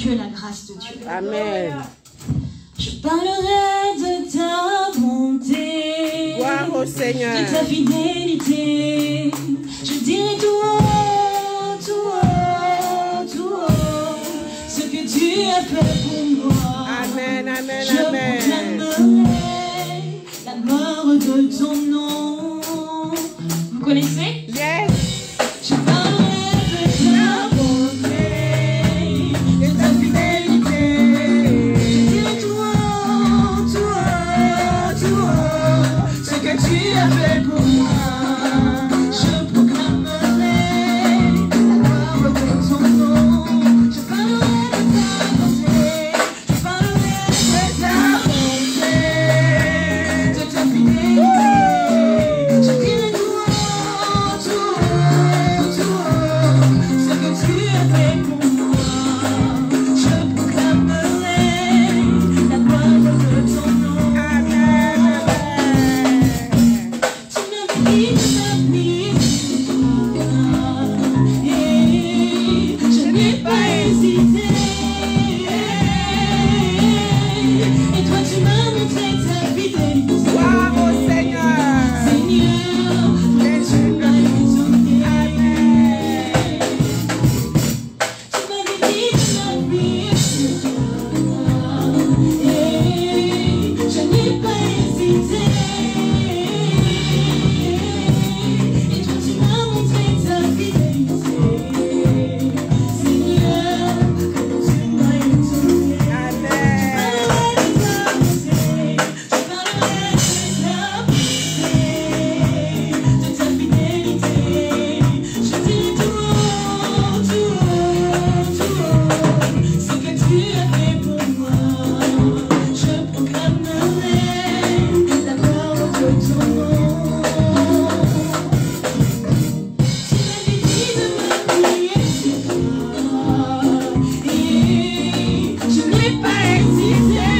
que la grâce de Dieu. Amen. Je parlerai de ta bonté, Gloire au Seigneur. de ta fidélité. Je dirai tout haut, tout haut, tout haut, ce que tu as fait pour moi. Amen, amen, Je amen. proclamerai la gloire de ton nom. Vous connaissez? Yes. Je parlerai de ta bonté, de ta fidélité. Je dirai tout haut, tout haut, tout haut, ce que tu as fait pour moi. Je proclamerai la gloire de ton nom. Je parlerai de ta bonté, je parlerai de ta bonté, de ta fidélité. Je dirai tout haut, tout haut, tout haut, ce que tu as fait pour moi. Je proclamerai la gloire de ton nom. Tu m'avais dit de m'appuyer sur toi, et je n'ai pas hésité. Et toi tu m'as montré ta fidélité. Gloire au Seigneur. Seigneur, tu m'as étonné. Tu m'avais dit de m'appuyer sur toi, et je n'ai pas hésité. Et toi tu m'as montré ta fidélité. Seigneur, tu m'as étonné. Je parlerai de ta bonté, de ta fidélité. Je dirai tout haut, tout haut, tout haut, ce que tu as fait pour moi. Je proclamerai la gloire de ton nom. Tu m'avais dit de m'appuyer sur toi, et je n'ai pas hésité.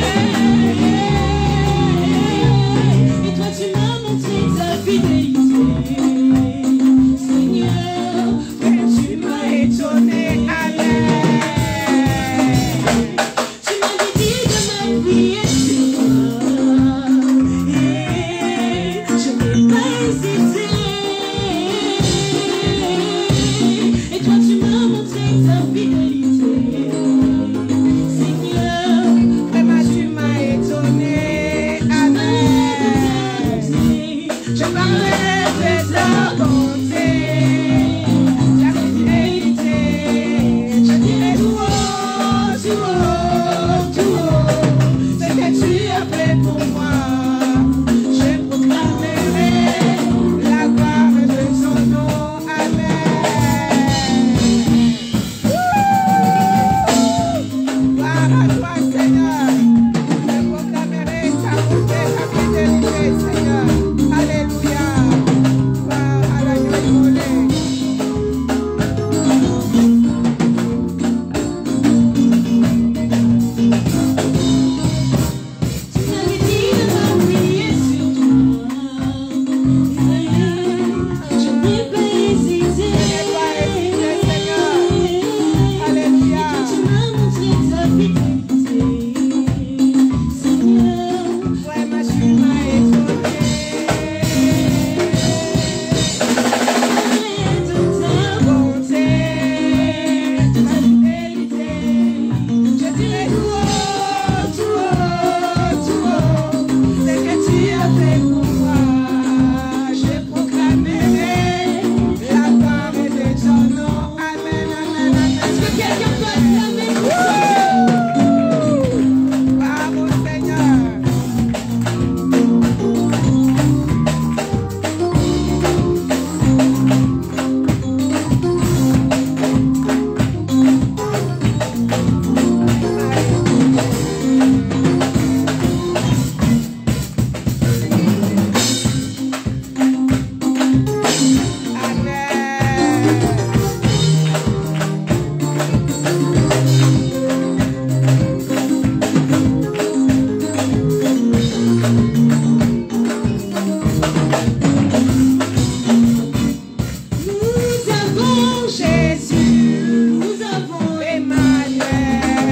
Et toi tu m'as montré ta fidélité. Seigneur, tu m'as étonné. Tu m'avais dit de m'appuyer sur toi, et je n'ai pas hésité. Et toi tu m'as montré ta fidélité. Seigneur, Vraiment, tu m'as étonné. Amen. je parlerai de ta bonté, La fidélité. je dirai tout haut, tout haut, tout haut, ce que tu as fait pour moi. Je proclamerai La gloire de son nom. Amen. Gloire à toi, Seigneur. Je proclamerai ta bonté, ta fidélité, Seigneur. Alléluia. Gloire à la Dieu. Tu m'avais dit de m'appuyer sur toi, je n'ai pas hésité. Alléluia. Et toi tu m'as montré ta fidélité. Seigneur, Vraiment, tu m'as étonné. de ta bonté, de ta fidélité. Je dirai tout haut, tout haut, tout haut, ce que tu as fait pour moi. Je proclamerai La gloire de son nom. Amen, amen, amen. Est-ce que quelqu'un peut acclamer pour ça? Gloire au Seigneur. Nous avons Jésus, nous avons Emmanuel.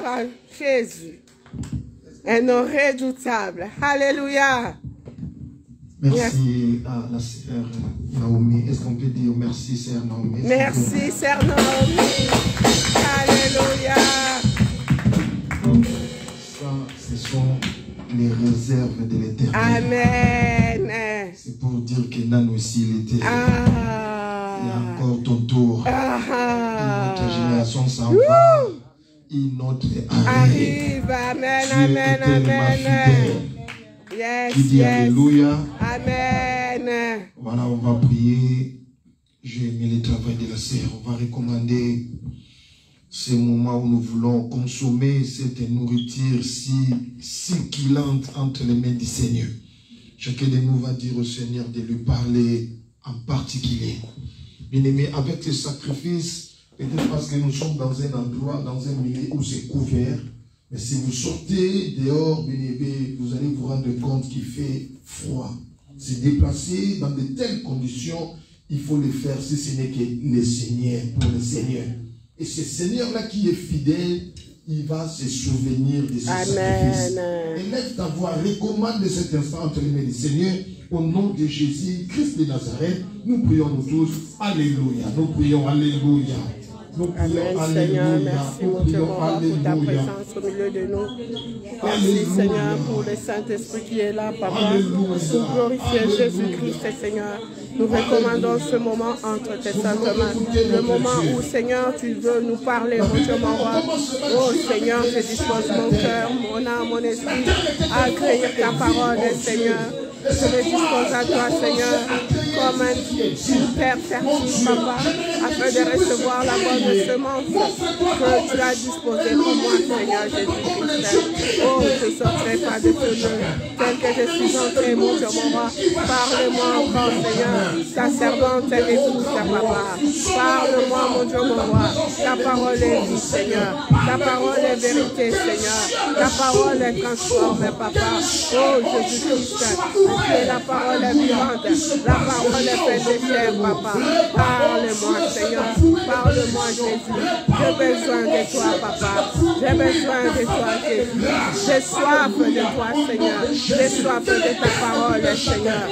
Gloire à Jésus. Un nom redoutable. Alléluia. Merci à la sœur Naomi. Est-ce qu'on peut dire merci, sœur Naomi? Merci, sœur Naomi. Alléluia. Ça, ce sont les réserves de l'éternel. Amen. C'est pour dire que Nan aussi, il était. Ah. Il y a encore ton tour. Ah. Une autre génération s'en va. Une autre arrive. Amen, Dieu amen, est tellement amen. fidèle. Yes, Qui dit yes. Alléluia. Amen. Voilà, on va prier. J'ai aimé le travail de la sœur. On va recommander ce moment où nous voulons consommer cette nourriture si kilante entre les mains du Seigneur. Chacun de nous va dire au Seigneur de lui parler en particulier. Bien-aimé, avec ce sacrifice, peut-être parce que nous sommes dans un endroit, dans un milieu où c'est couvert, mais si vous sortez dehors, bien-aimé, vous allez vous rendre compte qu'il fait froid. Se déplacer dans de telles conditions, il faut le faire si ce n'est que le Seigneur, pour le Seigneur. Et ce Seigneur-là qui est fidèle, il va se souvenir de ce sacrifice. Élève ta voix, recommande cet instant entre les mains du Seigneur. Au nom de Jésus, Christ de Nazareth, nous prions nous tous. Alléluia. Nous prions Alléluia. Amen, Seigneur, merci mon Dieu, mon roi, pour ta présence au milieu de nous. Merci, Seigneur, pour le Saint-Esprit qui est là, Papa, pour glorifier Jésus-Christ, Seigneur. Nous recommandons ce moment entre tes saintes mains, le moment où, Seigneur, tu veux nous parler, mon Dieu, mon roi. Oh, Seigneur, je dispose mon cœur, mon âme, mon esprit à accueillir ta parole, Seigneur. Je me dispose à toi, Seigneur, comme un père fertile, Papa, afin de recevoir la bonne semence que tu as disposée pour moi, Seigneur Jésus-Christ. Oh, je ne sortirai pas de ce lieu, tel que je suis entré, mon Dieu, mon roi. Parle-moi encore, Seigneur, ta servante est écoute, Papa. Parle-moi, mon Dieu, mon roi. Ta parole est vie, Seigneur. Ta parole est vérité, Seigneur. Ta parole est transformée, Papa. Oh, Jésus-Christ. Que la parole est vivante, la parole est faite de chair, Papa. Parle-moi, Seigneur, parle-moi, Jésus. J'ai besoin de toi, Papa. J'ai besoin de toi, Jésus. J'ai soif de toi, Seigneur. J'ai soif de ta parole, Seigneur.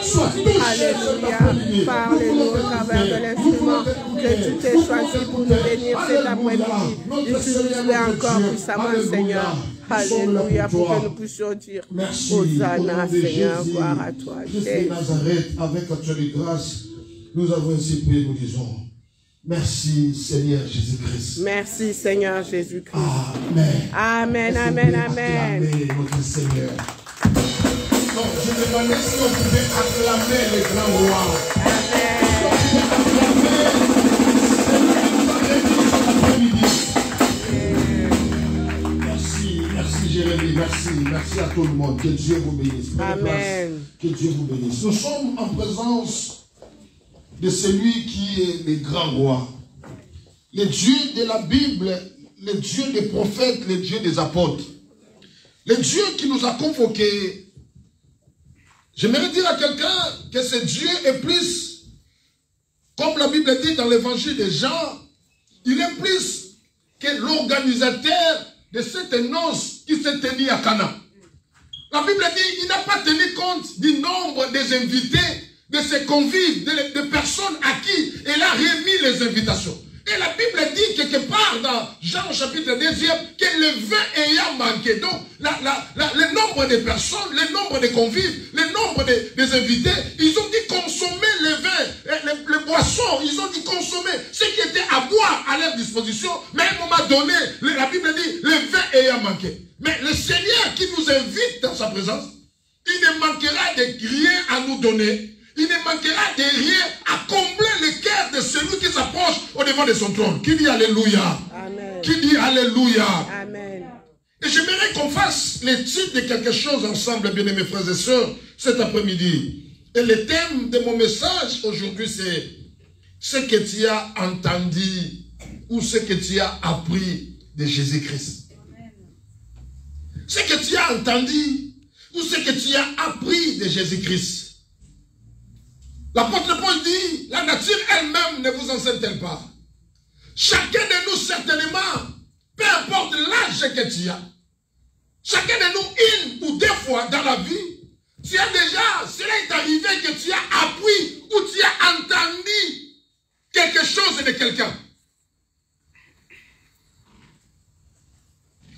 Alléluia. Parle-nous au travers de l'instrument que tu t'es choisi pour nous bénir cet après-midi. Utilise-le encore puissamment, Seigneur. Alléluia, pour que nous puissions dire Hosanna, Seigneur, gloire à toi. Christ de Nazareth, avec actuelle grâce, nous avons ainsi prié, nous disons merci, Seigneur Jésus-Christ. Merci, Seigneur Jésus-Christ. Amen. Amen, amen, amen. Notre Seigneur. Donc, je demandais si on pouvait acclamer le grand roi. Amen. Merci Jérémie, merci à tout le monde. Que Dieu vous bénisse. Amen. Que Dieu vous bénisse. Nous sommes en présence de celui qui est le grand roi. Le Dieu de la Bible, le Dieu des prophètes, le Dieu des apôtres. Le Dieu qui nous a convoqués. J'aimerais dire à quelqu'un que ce Dieu est plus, comme la Bible dit dans l'évangile de Jean, il est plus que l'organisateur de cette noce qui s'est tenue à Cana. La Bible dit qu'il n'a pas tenu compte du nombre des invités, de ses convives, de personnes à qui il a remis les invitations. Et la Bible dit quelque part dans Jean chapitre 2 que le vin ayant manqué. Donc le nombre de personnes, le nombre de convives, le nombre des invités, ils ont dû consommer le vin, les boissons, ils ont dû consommer ce qui était à boire à leur disposition. Mais à un moment donné, la Bible dit le vin ayant manqué. Mais le Seigneur qui nous invite dans sa présence, il ne manquera de rien à nous donner. Il ne manquera de rien à combler le cœur de celui qui s'approche au devant de son trône. Qui dit Alléluia? Amen. Qui dit Alléluia? Amen. Et j'aimerais qu'on fasse l'étude de quelque chose ensemble, bien-aimés frères et sœurs, cet après-midi. Et le thème de mon message aujourd'hui, c'est ce que tu as entendu ou ce que tu as appris de Jésus-Christ. Ce que tu as entendu ou ce que tu as appris de Jésus-Christ. L'apôtre Paul dit, la nature elle-même ne vous enseigne-t-elle pas? Chacun de nous, certainement, peu importe l'âge l'âge que tu as, chacun de nous, une ou deux fois dans la vie, tu as déjà, cela est arrivé que tu as appris ou tu as entendu quelque chose de quelqu'un.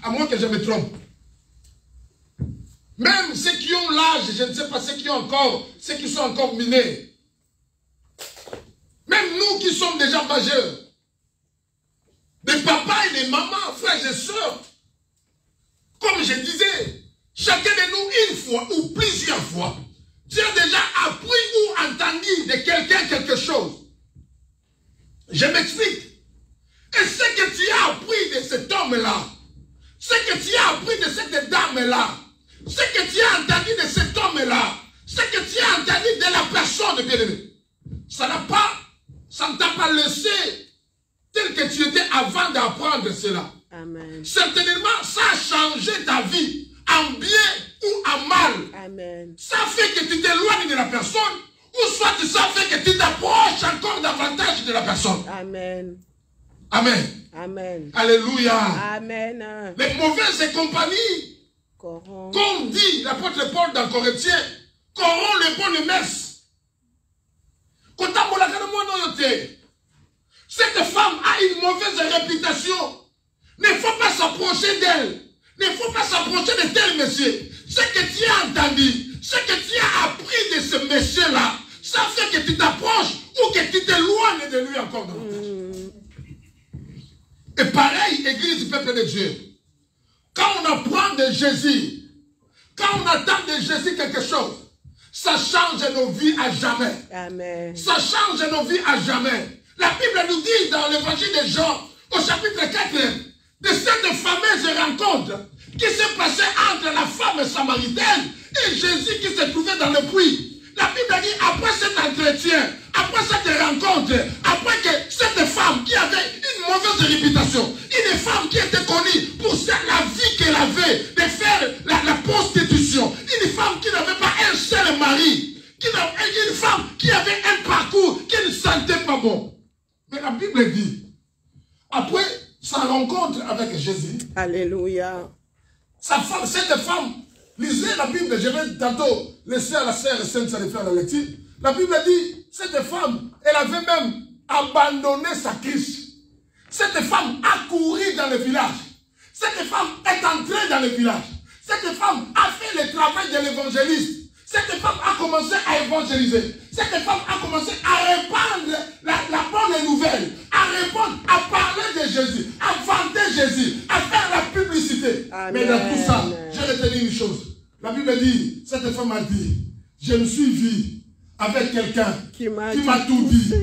À moins que je me trompe. Même ceux qui ont l'âge, je ne sais pas, ceux qui sont encore minés. Même nous qui sommes déjà majeurs. Des papas et des mamans, frères et sœurs. Comme je disais, chacun de nous, une fois ou plusieurs fois, tu as déjà appris ou entendu de quelqu'un quelque chose. Je m'explique. Et ce que tu as appris de cet homme-là, ce que tu as appris de cette dame-là, ce que tu as entendu de cet homme-là, ce que tu as entendu de la personne, bien-aimée, ça ne t'a pas laissé tel que tu étais avant d'apprendre cela. Amen. Certainement, ça a changé ta vie, en bien ou en mal. Amen. Ça fait que tu t'éloignes de la personne, ou soit ça fait que tu t'approches encore davantage de la personne. Amen. Amen. Amen. Alléluia. Amen. Les mauvaises compagnies, comme dit l'apôtre Paul dans Corinthiens, corrompent les bonnes messes. Cette femme a une mauvaise réputation. Ne faut pas s'approcher d'elle. Ne faut pas s'approcher de tel monsieur. Ce que tu as entendu, ce que tu as appris de ce monsieur-là, ça fait que tu t'approches ou que tu t'éloignes de lui encore davantage. Et pareil, église du peuple de Dieu. Quand on apprend de Jésus, quand on attend de Jésus quelque chose, ça change nos vies à jamais. Amen. Ça change nos vies à jamais. La Bible nous dit dans l'évangile de Jean, au chapitre 4, de cette fameuse rencontre qui s'est passée entre la femme samaritaine et Jésus qui se trouvait dans le puits. La Bible dit, après cet entretien, après cette rencontre, après que cette femme qui avait une mauvaise réputation, une femme qui était connue pour la vie qu'elle avait de faire la prostitution, une femme qui n'avait pas un seul mari, une femme qui avait un parcours qui ne sentait pas bon. Mais la Bible dit, après sa rencontre avec Jésus, alléluia, cette femme, lisez la Bible, je vais tantôt laisser à la sœur Sainte de faire la lecture. La Bible dit, cette femme, elle avait même abandonné sa crise. Cette femme a couru dans le village. Cette femme est entrée dans le village. Cette femme a fait le travail de l'évangéliste. Cette femme a commencé à évangéliser. Cette femme a commencé à répandre la bonne nouvelle, à répondre, à parler de Jésus, à vanter Jésus, à faire la publicité. Amen. Mais dans tout ça, je retenais une chose. La Bible dit, cette femme a dit, je me suis vue avec quelqu'un qui m'a tout dit.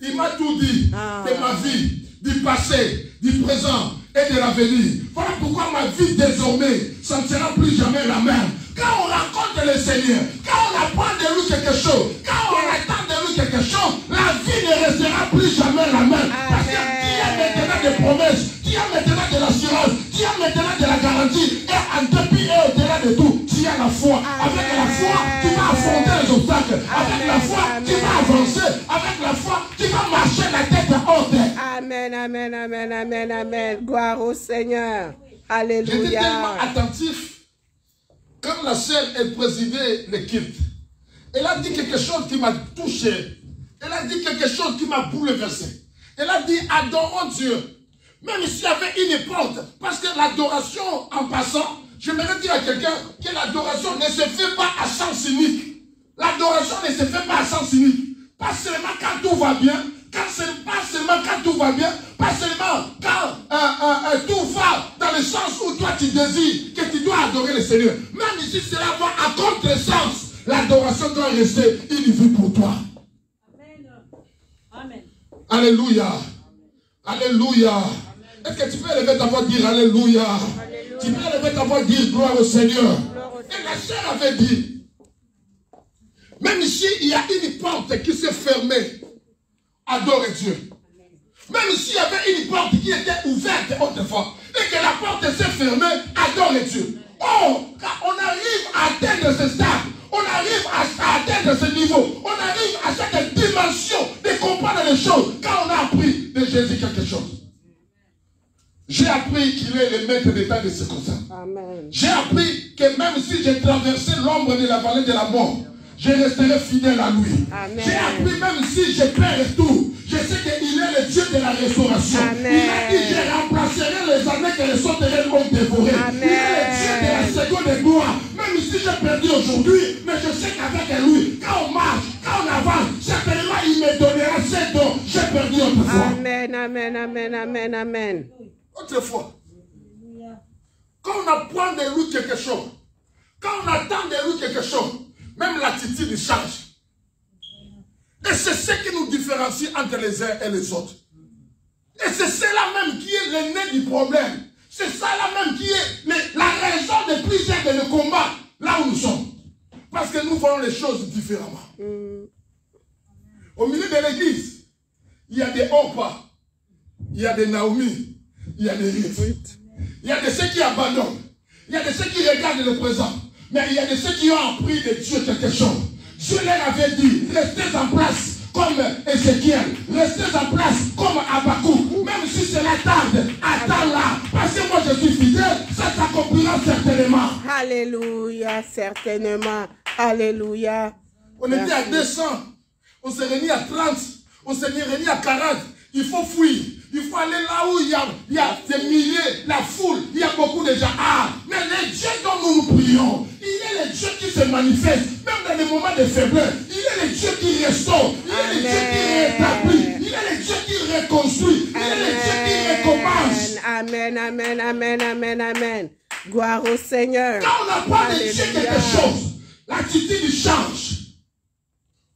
Il m'a tout dit de ma vie, du passé, du présent et de l'avenir. Voilà pourquoi ma vie désormais, ça ne sera plus jamais la même. Quand on rencontre le Seigneur, quand on apprend de lui quelque chose, quand on attend de lui quelque chose, la vie ne restera plus jamais la même. Parce que tu as maintenant des promesses, tu as maintenant de l'assurance, tu as maintenant de la garantie. Et en dépit et au-delà de tout, tu as la foi. Avec la foi, tu vas affronter les obstacles. Avec la foi, tu vas avancer. Avec la foi, tu vas marcher la tête haute. Amen, amen, amen, amen, amen. Gloire au Seigneur. Alléluia. J'étais tellement attentif. Quand la sœur elle présidait le culte, elle a dit quelque chose qui m'a touché. Elle a dit quelque chose qui m'a bouleversé. Elle a dit, adorons Dieu. Même s'il y avait une porte. Parce que l'adoration, en passant, j'aimerais dire à quelqu'un que l'adoration ne se fait pas à sens unique. L'adoration ne se fait pas à sens unique. Pas seulement quand tout va bien. Pas seulement quand tout va bien. Pas seulement quand tout va dans le sens où toi tu désires que tu dois adorer le Seigneur. Même si cela va à contre-sens, l'adoration doit rester une vie pour toi. Amen. Alléluia. Alléluia. Est-ce que tu peux élever ta voix et dire Alléluia? Alléluia. Tu peux élever ta voix et dire gloire au Seigneur. Et la sœur avait dit, même ici il y a une porte qui s'est fermée, adore Dieu. Même s'il y avait une porte qui était ouverte autrefois et que la porte s'est fermée, adore Dieu. Oh, quand on arrive à atteindre ce stade, on arrive à atteindre ce niveau, on arrive à cette dimension de comprendre les choses quand on a appris de Jésus quelque chose. J'ai appris qu'il est le maître des temps de ce constat. J'ai appris que même si j'ai traversé l'ombre de la vallée de la mort, je resterai fidèle à lui. J'ai appris même si je perds tout, je sais qu'il est le Dieu de la restauration. Il a dit, je remplacerai les années que les sauterelles ont dévorées. Il est le Dieu de la seconde gloire. Même si j'ai perdu aujourd'hui, mais je sais qu'avec lui, quand on marche, quand on avance, certainement il me donnera ce dont j'ai perdu autrefois. Amen, amen, amen, amen, amen. Autrefois, quand on apprend de lui quelque chose, quand on attend de lui quelque chose, même l'attitude change. Et c'est ce qui nous différencie entre les uns et les autres. Et c'est cela même qui est le nez du problème. C'est ça là même qui est la raison de plusieurs de nos combats, là où nous sommes. Parce que nous faisons les choses différemment. Au milieu de l'église, il y a des Orpa, il y a des Naomi, il y a des Ruth. Il y a de ceux qui abandonnent. Il y a de ceux qui regardent le présent. Mais il y a de ceux qui ont appris de Dieu quelque chose. Dieu leur avait dit, restez en place comme Ézéchiel. Restez en place comme Habakkuk. Même si cela tarde, attends-là. Parce que moi je suis fidèle, ça s'accomplira certainement. Alléluia, certainement. Alléluia. On était à 200. On s'est réunis à 30. On s'est réunis à 40. Il faut fuir. Il faut aller là où il y a des milliers, la foule, il y a beaucoup de gens. Ah, mais le Dieu dont nous prions, il est le Dieu qui se manifeste, même dans les moments de faiblesse. Il est le Dieu qui restaure, il est le Dieu qui rétablit, il est le Dieu qui reconstruit, il est le Dieu qui recommence. Amen, amen, amen, amen, amen. Gloire au Seigneur. Quand on apprend de Dieu quelque chose, l'attitude change.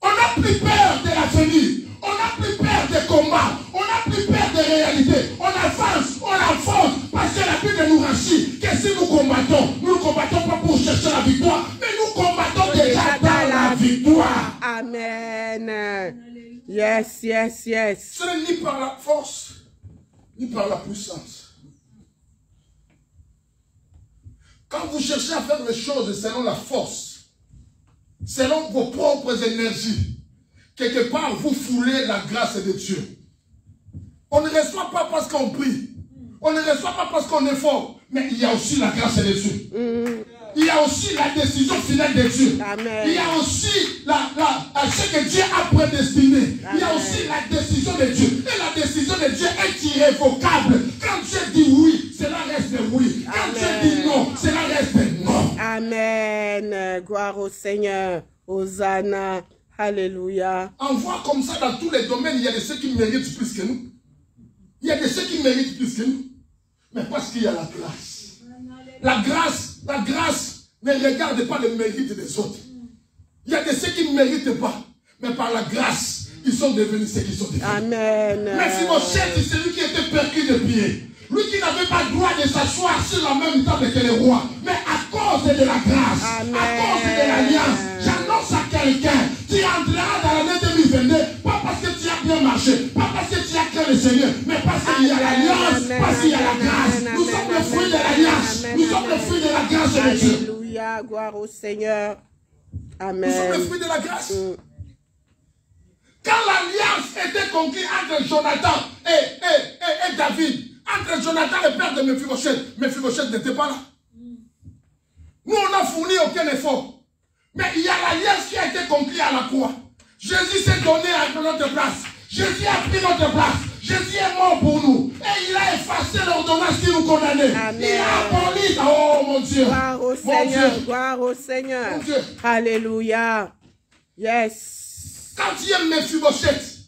On n'a plus peur de l'avenir. On n'a plus peur des combats. On n'a plus peur des réalités. On avance, on avance. Parce que la Bible nous rassure que si nous ne combattons pas pour chercher la victoire, mais nous combattons déjà dans la victoire. Amen. Yes, yes, yes. Ce n'est ni par la force, ni par la puissance. Quand vous cherchez à faire les choses selon la force, selon vos propres énergies, quelque part, vous foulez la grâce de Dieu. On ne reçoit pas parce qu'on prie. On ne reçoit pas parce qu'on est fort. Mais il y a aussi la grâce de Dieu. Il y a aussi la décision finale de Dieu. Amen. Il y a aussi ce que Dieu a prédestiné. Amen. Il y a aussi la décision de Dieu. Et la décision de Dieu est irrévocable. Quand Dieu dit oui, cela reste oui. Quand Amen. Dieu dit non, cela reste non. Amen. Gloire au Seigneur. Hosanna. Alléluia. On voit comme ça dans tous les domaines, il y a de ceux qui méritent plus que nous. Il y a de ceux qui méritent plus que nous. Mais parce qu'il y a la grâce. La grâce ne regarde pas le mérite des autres. Il y a de ceux qui ne méritent pas. Mais par la grâce, ils sont devenus ceux qui sont devenus. Amen. Mais Mephibosheth, c'est celui qui était perclus de pied. Lui qui n'avait pas le droit de s'asseoir sur la même table que les rois. Mais à cause de la grâce, Amen. à cause de l'alliance, j'annonce à quelqu'un, tu entreras dans l'année 2022, pas parce que tu as bien marché, pas parce que tu as cru le Seigneur, mais parce qu'il y a l'alliance, parce qu'il y a la grâce. Nous sommes le fruit de l'alliance. Nous sommes le fruit de la grâce de Dieu. Alléluia, gloire au Seigneur. Amen. Nous sommes le fruit de la grâce. Quand l'alliance était conclue entre Jonathan et David, entre Jonathan le père de Mephibosheth, Mephibosheth n'était pas là. Nous, on n'a fourni aucun effort. Mais il y a l'alliance qui a été conclue à la croix. Jésus s'est donné à notre place. Jésus a pris notre place. Jésus est mort pour nous. Et il a effacé l'ordonnance qui nous condamnait. Amen. Il a aboli. Oh mon Dieu. Gloire au Seigneur. Gloire au Seigneur. Mon Dieu. Alléluia. Yes. Quand tu es Mephibosheth,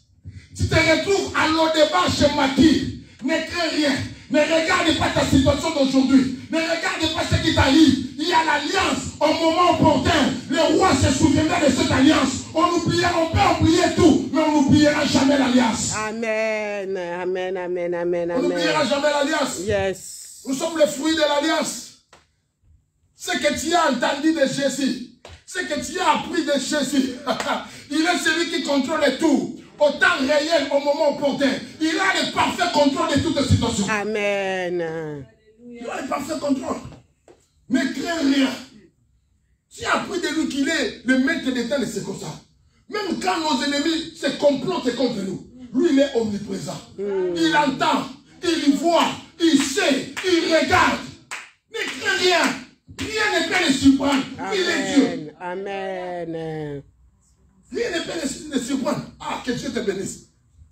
tu te retrouves à l'Odébar chez Maki. Ne crains rien. Ne regarde pas ta situation d'aujourd'hui. Ne regarde pas ce qui t'arrive. Il y a l'alliance au moment opportun. Le roi se souviendra de cette alliance. On peut oublier tout, mais on n'oubliera jamais l'alliance. Amen. Amen. Amen. Amen. On n'oubliera jamais l'alliance. Yes. Nous sommes le fruit de l'alliance. Ce que tu as entendu de Jésus, ce que tu as appris de Jésus, il est celui qui contrôle tout. Au temps réel, au moment opportun. Il a le parfait contrôle de toutes les situations. Amen. Il a le parfait contrôle. Ne crains rien. Tu as appris de lui qu'il est le maître des temps de ces causes. Même quand nos ennemis se complotent contre nous, lui il est omniprésent. Il entend, il voit, il sait il regarde. Ne crains rien. Rien ne peut le surprendre. Il est Dieu. Amen. Rien ne peut le surprendre. Ah, que Dieu te bénisse.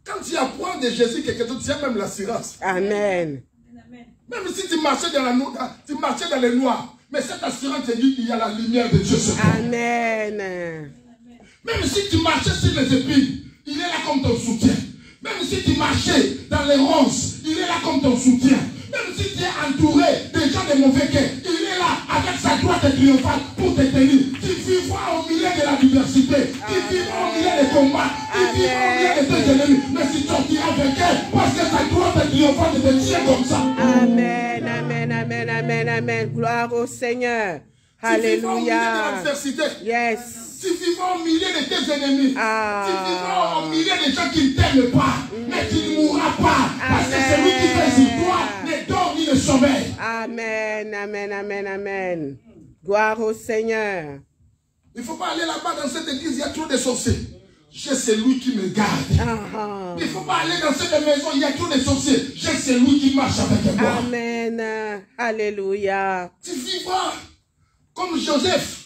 Quand tu apprends de Jésus quelque chose, tu as même l'assurance. Amen. Même si tu marchais dans les noirs, mais cette assurance te dit qu'il y a la lumière de Dieu sur toi. Amen. Même si tu marchais sur les épines, il est là comme ton soutien. Même si tu marchais dans les ronces, il est là comme ton soutien. Même si tu es entouré des gens de mauvais cœur, il est là avec sa droite triomphale pour te tenir. Tu vivras au milieu de la diversité. Tu vivras au milieu des combats. Tu vivras au milieu de tes ennemis. Mais tu sortiras vainqueur parce que sa droite triomphale te tient comme ça. Amen, amen, amen, amen, amen. Gloire au Seigneur. Alléluia. Yes. Tu vivras au milieu de tes ennemis. Tu vivras au milieu des gens qui ne t'aiment pas. Mais tu ne mourras pas. Parce que celui qui fait sur toi ne dort ni ne sommeille. Amen, amen, amen, amen. Gloire au Seigneur. Il ne faut pas aller là-bas dans cette église, il y a trop de sorciers. J'ai celui qui me garde. Il ne faut pas aller dans cette maison, il y a trop de sorciers. J'ai celui qui marche avec moi. Amen. Alléluia. Tu vivras comme Joseph.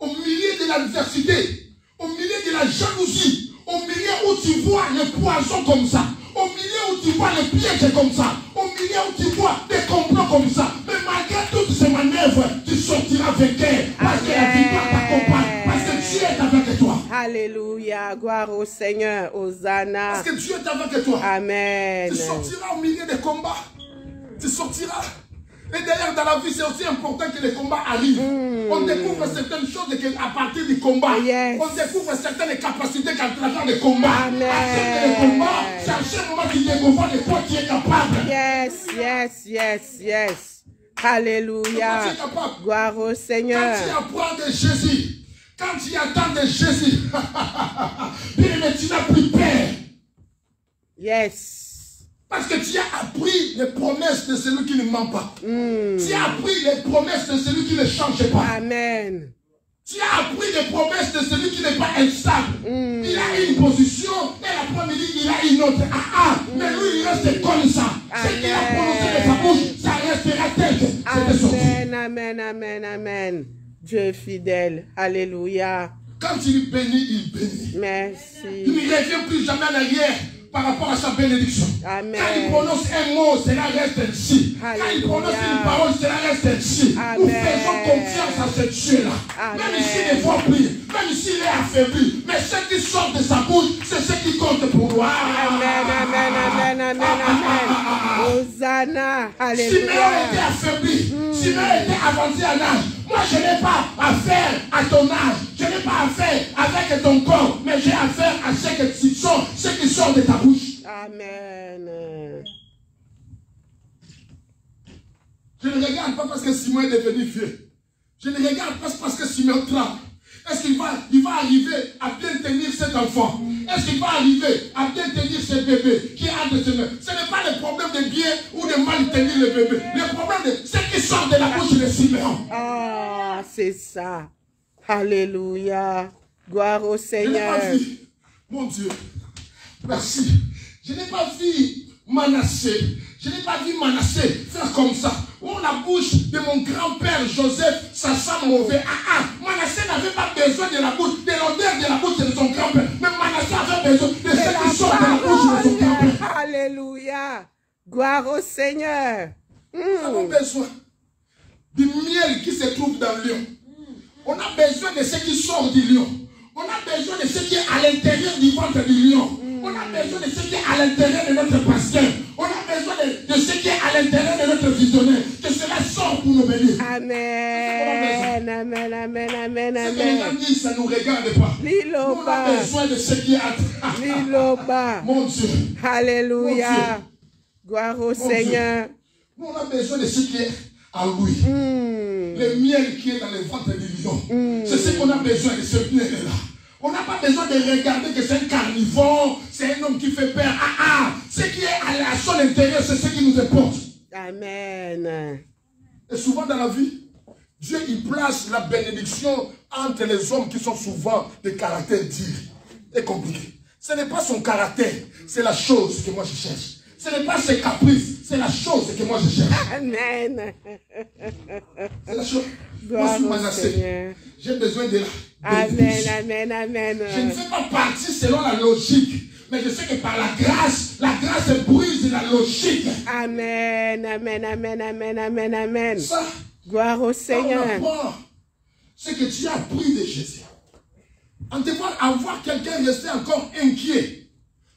Au milieu de l'adversité, au milieu de la jalousie, au milieu où tu vois les poissons comme ça, au milieu où tu vois les pièges comme ça, au milieu où tu vois des complots comme ça. Mais malgré toutes ces manœuvres, tu sortiras vainqueur parce que la victoire t'accompagne, parce que Dieu est avec toi. Alléluia, gloire au Seigneur, Hosanna. Parce que Dieu est avec toi. Amen. Tu sortiras au milieu des combats. Tu sortiras. Et d'ailleurs, dans la vie, c'est aussi important que les combats arrivent. On découvre certaines choses à partir du combat. On découvre certaines capacités qu'à travers les combats. Accepter les combats, c'est à ce moment qu'il découvre de quoi tu es capable. Yes. Alléluia. Gloire au Seigneur. Quand tu apprends de Jésus, quand tu attends de Jésus, bien, tu n'as plus peur. Yes. Parce que tu as appris les promesses de celui qui ne ment pas. Tu as appris les promesses de celui qui ne change pas. Amen. Tu as appris les promesses de celui qui n'est pas instable. Il a une position et l'après-midi il a une autre. Mais lui il reste comme ça. Ce qu'il a prononcé de sa bouche, ça restera tel que Amen. Dieu est fidèle. Alléluia. Quand il bénit, il bénit. Merci. Il ne revient plus jamais en arrière par rapport à sa bénédiction. Amen. Quand il prononce un mot, cela reste ainsi. Quand il prononce une parole, cela reste ainsi. Nous faisons confiance à ce Dieu-là. Même s'il ne voit plus, même s'il est affaibli, mais ce qui sort de sa bouche, c'est ce qui compte pour moi. Amen. Hosanna. Alléluia. Simeon était affaibli. Simeon était avancé en âge. Moi, je n'ai pas affaire à ton âge. Je n'ai pas affaire avec ton corps. Mais j'ai affaire à ce qui sort de ta bouche. Amen. Je ne regarde pas parce que Simon est devenu vieux. Je ne regarde pas parce que Simon tremble. Est-ce qu'il va arriver à bien tenir cet enfant? Est-ce qu'il va arriver à bien tenir ce bébé qui a de ses mains? Ce n'est pas le problème de bien ou de mal tenir le bébé. Le problème de ce qui sort de la bouche de Simeon. Ah, c'est ça. Alléluia. Gloire au Seigneur. Je n'ai pas vu, mon Dieu, merci. Je n'ai pas vu Manassé. Je n'ai pas vu Manassé faire comme ça. Oh, la bouche de mon grand-père Joseph, ça sent mauvais. Manassé n'avait pas besoin de la bouche, de l'odeur de la bouche de son grand-père. Mais Manassé avait besoin de ce qui sort de la bouche de son grand-père. Alléluia. Gloire au Seigneur. Nous avons besoin du miel qui se trouve dans le lion. On a besoin de ce qui sort du lion. On a besoin de ce qui est à l'intérieur du ventre du lion. On a besoin de ce qui est à l'intérieur de notre pasteur. On a besoin de ce qui est à l'intérieur de notre visionnaire. Que cela sorte pour nous bénir. Amen. Ce que les amis, ça ne nous regarde pas. On a besoin de ce qui est à mon Dieu. Alléluia. Gloire au Seigneur. Nous, on a besoin de ce qui est à lui. Le miel qui est dans le ventre du lion. C'est ce qu'on a besoin de ce miel-là. On n'a pas besoin de regarder que c'est un carnivore, c'est un homme qui fait peur. Ce qui est à son intérieur, c'est ce qui nous importe. Amen. Et souvent dans la vie, Dieu il place la bénédiction entre les hommes qui sont souvent de caractère dur et compliqué. Ce n'est pas son caractère, c'est la chose que moi je cherche. Ce n'est pas ses caprices, c'est la chose que moi je cherche. Amen. C'est la chose. Moi, Gloire je suis au menacé. Seigneur. J'ai besoin de la. Amen, amen, amen. Je ne fais pas partie selon la logique. Mais je sais que par la grâce brise la logique. Amen, amen, amen, amen, amen, amen. Ça, Gloire au on Seigneur. apprend ce que tu as appris de Jésus. On te voit avoir quelqu'un rester encore inquiet.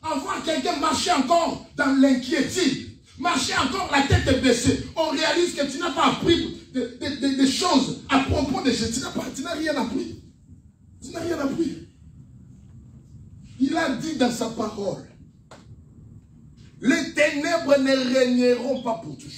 En voir quelqu'un marcher encore dans l'inquiétude. Marcher encore la tête baissée. On réalise que tu n'as pas appris des choses à propos de Jésus. Tu n'as rien appris. Tu n'as rien appris. Il a dit dans sa parole, les ténèbres ne régneront pas pour toujours.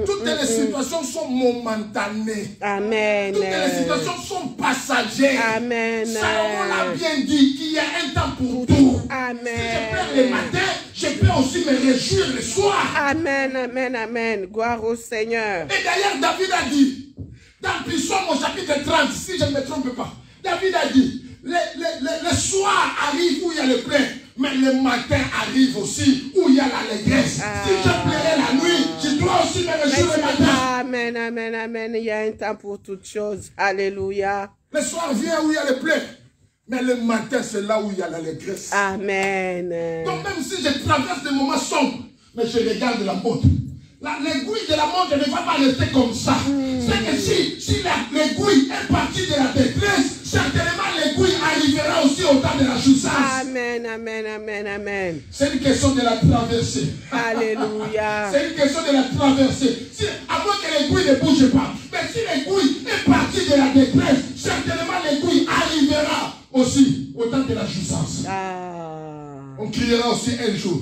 Toutes les situations sont momentanées. Amen. Toutes les situations sont passagères. Amen. Salomon l'a bien dit qu'il y a un temps pour tout. Amen. Si je pleure le matin, je peux aussi me réjouir le soir. Amen, amen, amen. Gloire au Seigneur. Et d'ailleurs, David a dit, dans Psaume au chapitre 30, si je ne me trompe pas, David a dit, le soir arrive où il y a le plein, mais le matin arrive aussi où il y a l'allégresse. Si je pleurais la nuit, je dois aussi me réjouir le matin. Amen, amen, amen. Il y a un temps pour toutes choses. Alléluia. Le soir vient où il y a le plein, mais le matin c'est là où il y a l'allégresse. Amen. Donc même si je traverse des moments sombres, mais je regarde la montre. L'aiguille de la montre ne va pas rester comme ça. C'est que si l'aiguille est partie de la détresse, certainement l'aiguille arrivera aussi au temps de la jouissance. Amen, amen, amen, amen. C'est une question de la traverser. Alléluia. C'est une question de la traverser. À moins que l'aiguille ne bouge pas. Mais si l'aiguille est partie de la détresse, certainement l'aiguille arrivera aussi au temps de la jouissance. On criera aussi un jour.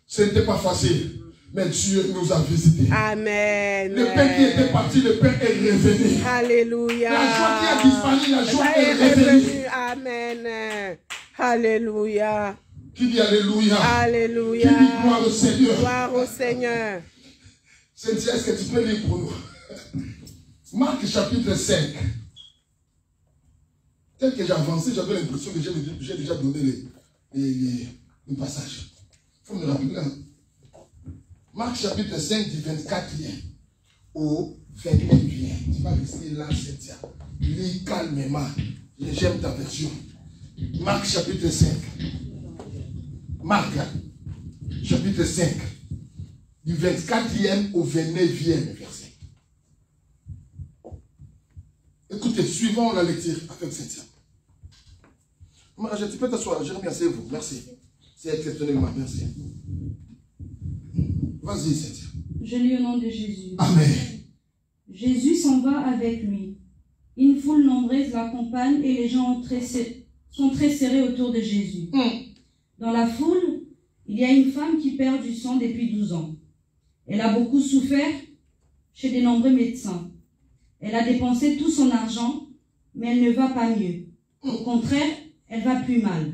Ce n'était pas facile. Mais Dieu nous a visités. Amen. Le Père qui était parti, le Père est revenu. Alléluia. La joie qui a disparu, la joie est revenue. Amen. Alléluia. Qui dit Alléluia? Alléluia. Qui dit gloire au Seigneur? Gloire au Seigneur. Cynthia, est-ce que tu peux lire pour nous? Marc chapitre 5. Tel que j'ai avancé, j'avais l'impression que j'ai déjà donné les passages. Il faut me rappeler. Marc chapitre 5 du 24e au 29e. Tu vas rester là, Cynthia. Lis calmement. J'aime ta version. Marc chapitre 5. Marc chapitre 5 du 24e au 29e verset. Écoutez, suivons la lecture avec Cynthia. Tu peux t'asseoir, je remercie vous. Merci. C'est exceptionnellement. Merci. Vas-y, Cynthia. Je lis au nom de Jésus. Amen. Jésus s'en va avec lui. Une foule nombreuse l'accompagne et les gens sont très serrés autour de Jésus. Dans la foule, il y a une femme qui perd du sang depuis 12 ans. Elle a beaucoup souffert chez de nombreux médecins. Elle a dépensé tout son argent, mais elle ne va pas mieux. Au contraire, elle va plus mal.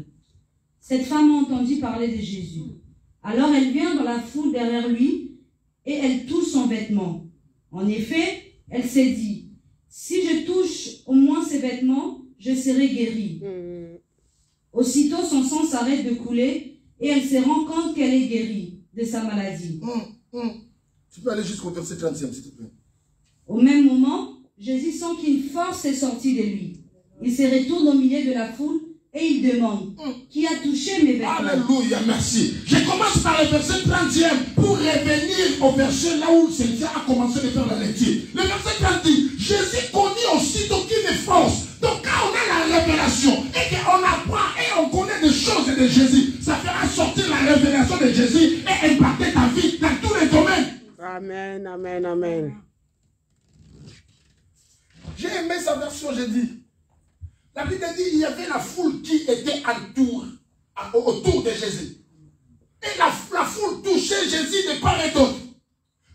Cette femme a entendu parler de Jésus. Alors elle vient dans la foule derrière lui et elle touche son vêtement. En effet, elle s'est dit, si je touche au moins ses vêtements, je serai guérie. Aussitôt, son sang s'arrête de couler et elle se rend compte qu'elle est guérie de sa maladie. Tu peux aller jusqu'au verset 30e, s'il te plaît. Au même moment, Jésus sent qu'une force est sortie de lui. Il se retourne au milieu de la foule et il demande, qui a touché mes vêtements? Alléluia, merci. Je commence par le verset 30e pour revenir au verset là où Cynthia a commencé de faire la lecture. Le verset 30 dit, Jésus connut aussi d'aucune force. Donc quand on a la révélation et qu'on apprend et on connaît des choses de Jésus, ça fera sortir la révélation de Jésus et impacter ta vie dans tous les domaines. Amen, amen, amen. J'ai aimé sa version, j'ai dit. La Bible dit qu'il y avait la foule qui était autour de Jésus. Et la foule touchait Jésus de part et d'autre.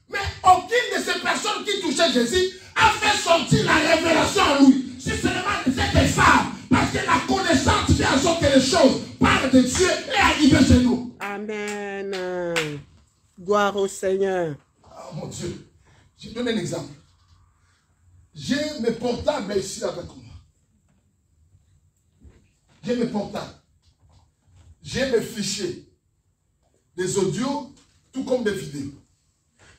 Mais aucune de ces personnes qui touchaient Jésus a fait sortir la révélation à lui. Si seulement c'était femmes, parce que la connaissance fait en sorte que les choses parlent de Dieu et arrivent chez nous. Amen. Gloire au Seigneur. Oh mon Dieu. Je donne un exemple. J'ai mes portables ici avec moi. J'ai mes portables. J'ai mes fichiers. des audios, tout comme des vidéos.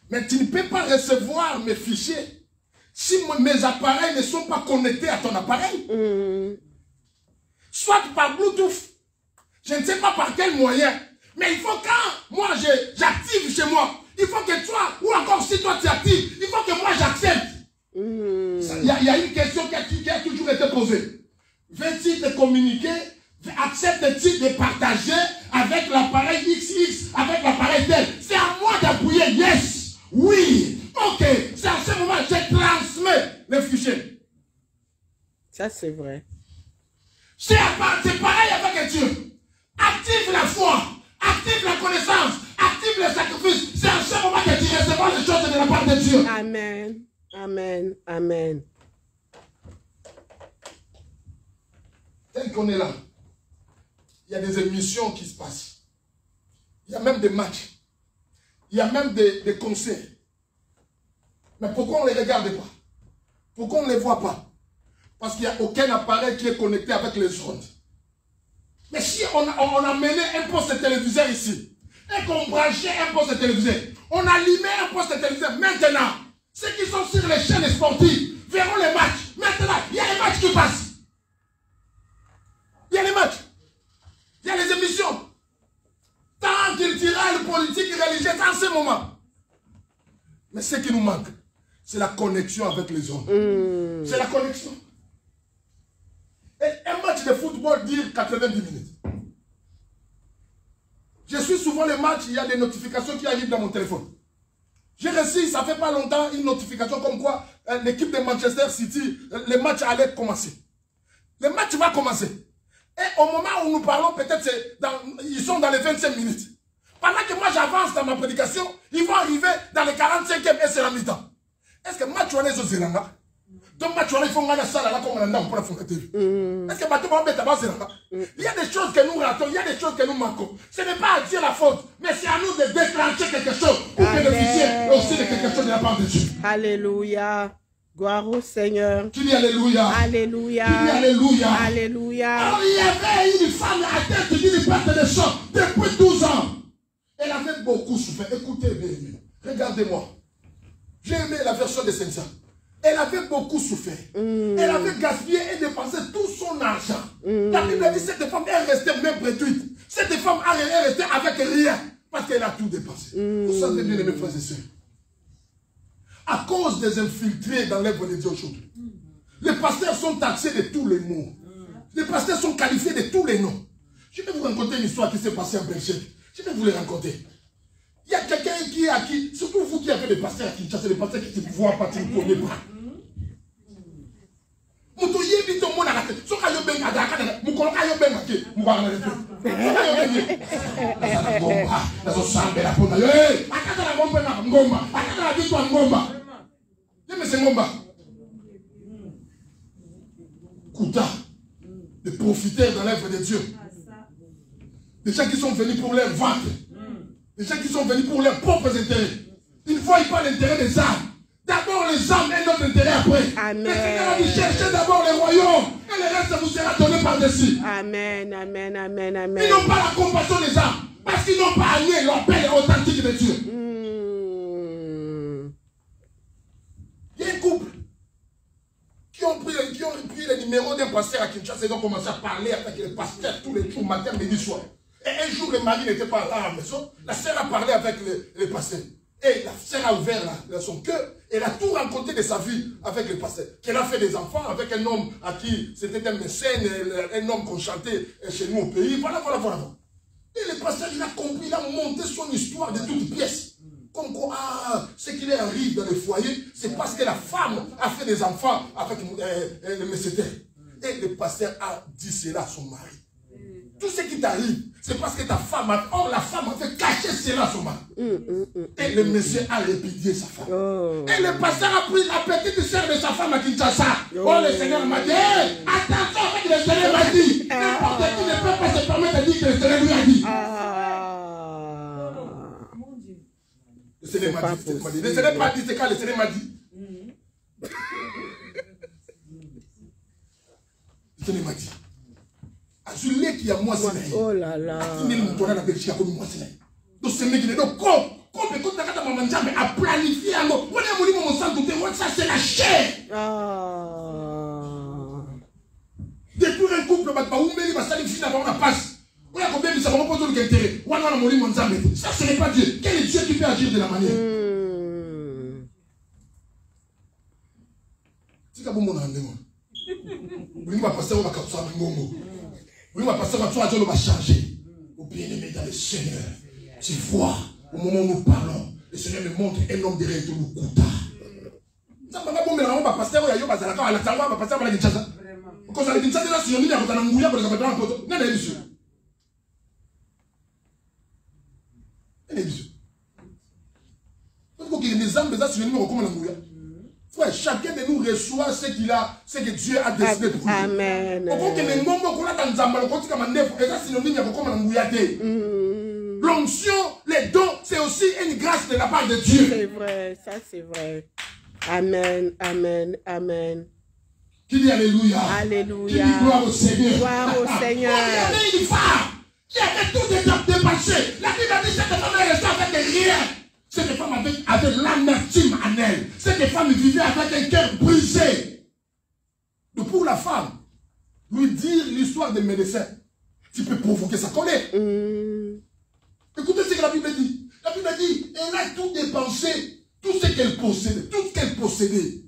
Mais tu ne peux pas recevoir mes fichiers si mes appareils ne sont pas connectés à ton appareil. Soit par Bluetooth, je ne sais pas par quel moyen, mais il faut quand moi j'active chez moi, il faut que toi, ou encore si toi tu actives, il faut que moi j'accepte. Il y a une question qui a toujours été posée. Veux-tu te communiquer? Acceptes-tu de partager avec l'appareil XX, avec l'appareil tel? C'est à moi d'appuyer yes, oui, ok. C'est à ce moment que je transmets les fichiers. Ça, c'est vrai. C'est pareil avec Dieu. Active la foi, active la connaissance, active le sacrifice. C'est à ce moment que tu recevras les choses de la part de Dieu. Amen. Amen. Amen. Tel qu'on est là, il y a des émissions qui se passent. Il y a même des matchs. Il y a même des concerts. Mais pourquoi on ne les regarde pas? Pourquoi on ne les voit pas? Parce qu'il n'y a aucun appareil qui est connecté avec les ondes. Mais si on a mené un poste téléviseur ici, et qu'on branchait un poste téléviseur, on allumait un poste téléviseur, maintenant, ceux qui sont sur les chaînes sportives verront les matchs. Maintenant, il y a les matchs qui passent. Il y a les matchs. Il y a les émissions. Tant culturel, politique et religieux, en ce moment. Mais ce qui nous manque, c'est la connexion avec les hommes. C'est la connexion. Et un match de football dure 90 minutes. Je suis souvent les matchs, il y a des notifications qui arrivent dans mon téléphone. J'ai reçu, ça fait pas longtemps, une notification comme quoi l'équipe de Manchester City, le match allait commencer. Le match va commencer. Et au moment où nous parlons, peut-être ils sont dans les 25 minutes. Pendant que moi j'avance dans ma prédication, ils vont arriver dans les 45e et c'est la mi-temps. Est-ce que match on est au Zélanda? Donc match on est font la salle là comme on a pour la fondateur. Est-ce que match on est à Zélanda? Il y a des choses que nous ratons, il y a des choses que nous manquons. Ce n'est pas à Dieu la faute, mais c'est à nous de déclencher quelque chose pour bénéficier aussi de quelque chose de la part de Dieu. Alléluia. Gloire au Seigneur. Tu dis Alléluia. Alléluia. Tu dis Alléluia. Alléluia. Alors il y avait une femme à tête d'une perte de sang depuis 12 ans. Elle avait beaucoup souffert. Écoutez bien, regardez-moi. J'ai aimé la version de Saint-Jean. Elle avait beaucoup souffert. Elle avait gaspillé et dépensé tout son argent. La Bible dit que cette femme est restée même réduite. Cette femme est restée avec rien. Parce qu'elle a tout dépensé. Vous savez bien, mes frères et sœurs. À cause des infiltrés dans l'œuvre de Dieu aujourd'hui. Les pasteurs sont taxés de tous les mots. Les pasteurs sont qualifiés de tous les noms. Je vais vous raconter une histoire qui s'est passée en Belgique. Je vais vous les raconter. Il y a quelqu'un qui est acquis, surtout vous qui avez des pasteurs à Kinshasa, les pasteurs qui ne voient pas, qui ne connaissent pas. Kouta, de profiter dans l'œuvre de Dieu. Des gens qui sont venus pour leur ventre. Des gens qui sont venus pour leurs propres intérêts. Ils ne voient pas l'intérêt des âmes. D'abord les âmes et notre intérêt après. Amen. Mais c'est dit cherchez d'abord les royaumes et le reste vous sera donné par-dessus. Amen, amen, amen, amen. Ils n'ont pas la compassion des âmes parce qu'ils n'ont pas allié l'appel authentique de Dieu. Il y a un couple qui ont pris le numéro d'un pasteur à Kinshasa et ont commencé à parler avec le pasteur tous les jours, matin, midi, soir. Et un jour, le mari n'était pas là à la maison. La sœur a parlé avec le pasteur. Et la sœur a ouvert son cœur. Elle a tout raconté de sa vie avec le pasteur. Qu'elle a fait des enfants avec un homme à qui c'était un mécène, un homme qu'on chantait chez nous au pays. Voilà. Et le pasteur, il a compris, il a monté son histoire de toutes pièces. Comme quoi, ce qui lui arrive dans le foyer, c'est parce que la femme a fait des enfants avec le mécénaire. Et le pasteur a dit cela à son mari. Tout ce qui t'arrive, c'est parce que ta femme a... Or, la femme a fait cacher cela à son mari. Et le monsieur a répudié sa femme. Et le pasteur a pris la petite sœur de sa femme à Kinshasa. Oh, le Seigneur m'a dit, hey, attention avec le Seigneur m'a dit. N'importe qui ne peut pas se permettre de dire que le Seigneur lui a dit. Le Seigneur m'a dit. Le Seigneur m'a dit, c'est quand le Seigneur m'a dit. Le Seigneur m'a dit. Oh là là. Donc c'est mégué. Donc comme écoute la carte à maman Nzambe a planifié un mot. On est mon mon sang douté. Ça c'est la chair. Détruire un couple, bah où mais il va salir fini avant la passe. On a combien de ça va reposer le intérêt. On a mon mon Nzambe. Ça ce n'est pas Dieu. Quel est Dieu qui peut agir de la manière? C'est comme mon ami. Vous va passer au Bakatsu à Mongo. Vous va passer à Bakatsu à changer. Au bien-aimé dans le Seigneur. Tu vois, au moment où nous parlons, le Seigneur me montre un homme derrière tout le Kouta. Ça va pas bon, mais on va passer au Yayo Bazalaka, à la Tamba, va passer à la Kinshasa. Quand ça la Kinshasa, là, si on dit à la Mouya, pour les abattre en photo, non, non, monsieur. Non, monsieur. Parce que les âmes, les âmes, si on dit à la Mouya. Frère, chacun de nous reçoit ce qu'il a, ce que Dieu a décidé pour lui. Amen. L'onction, les dons, c'est aussi une grâce de la part de Dieu. C'est vrai, ça c'est vrai. Amen, amen, amen. Qui dit Alléluia? Alléluia. Qui dit gloire au Seigneur? Gloire au Seigneur. Il y avait une femme qui avait tout dépassé. La Bible a dit que cette femme est restée avec rien. Cette femme avait l'amertume en elle. Cette femme vivait avec un cœur brisé. Donc pour la femme, lui dire l'histoire des médecins, tu peux provoquer sa colère. Écoutez ce que la Bible dit. La Bible dit, elle a tout dépensé, tout ce qu'elle possédait, tout ce qu'elle possédait.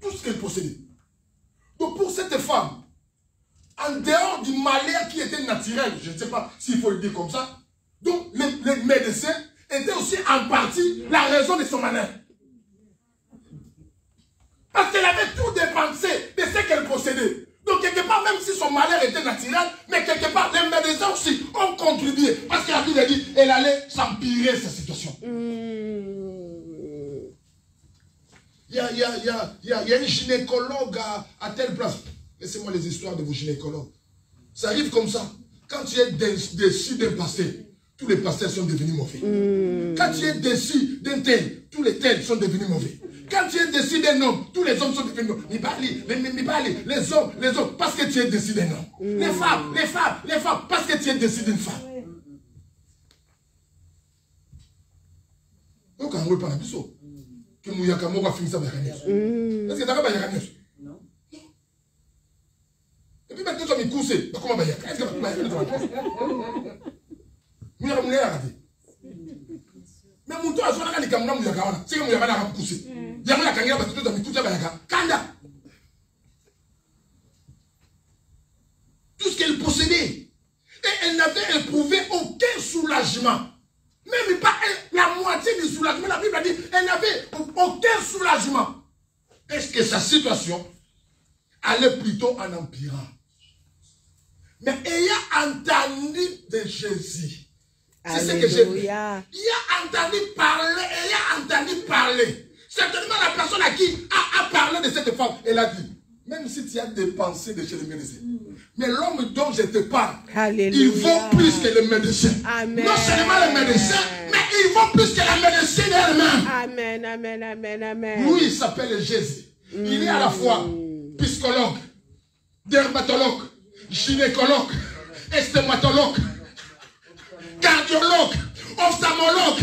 Tout ce qu'elle possédait. Donc pour cette femme, en dehors du malheur qui était naturel, je ne sais pas s'il faut le dire comme ça, donc les médecins était aussi en partie la raison de son malheur. Parce qu'elle avait tout dépensé de ce qu'elle possédait. Donc quelque part, même si son malheur était naturel, mais quelque part, les médecins aussi ont contribué. Parce que la Bible a dit, elle allait s'empirer sa situation. Il y a une gynécologue à telle place. Laissez-moi les histoires de vos gynécologues. Ça arrive comme ça. Quand tu es déçu d'un pasteur, tous les pasteurs sont devenus mauvais. Quand tu es déçu d'un tel, tous les tels sont devenus mauvais. Quand tu es déçu d'un homme, tous les hommes sont devenus mauvais. Les hommes, parce que tu es déçu d'un homme. Les femmes, parce que tu es déçu d'une femme. Donc, on ne peut pas dire que Mouyaka va finir ça. Est-ce que tu as pas non. Et puis maintenant, tu as mis coussé. Comment est-ce que tu as mais mon toit, je vais aller à c'est comme il y a un poussé. Il y a un canard parce que tu as mis tout ça. Tout ce qu'elle possédait. Et elle n'avait éprouvé aucun soulagement. Même pas la moitié du soulagement. La Bible a dit elle n'avait aucun soulagement. Est-ce que sa situation allait plutôt en empirant? Mais ayant entendu de Jésus. C'est ce que j'ai vu. Il a entendu parler. Certainement la personne à qui a parlé de cette femme, elle a dit, même si tu as dépensé de chez les médecins, mais l'homme dont je te parle, il vaut plus que les médecins. Amen. Non seulement les médecins, mais il vaut plus que la médecine elle-même. Amen, amen, amen, amen. Lui, il s'appelle Jésus. Il est à la fois psychologue, dermatologue, gynécologue, estomatologue, cardiologue, ophtalmologue,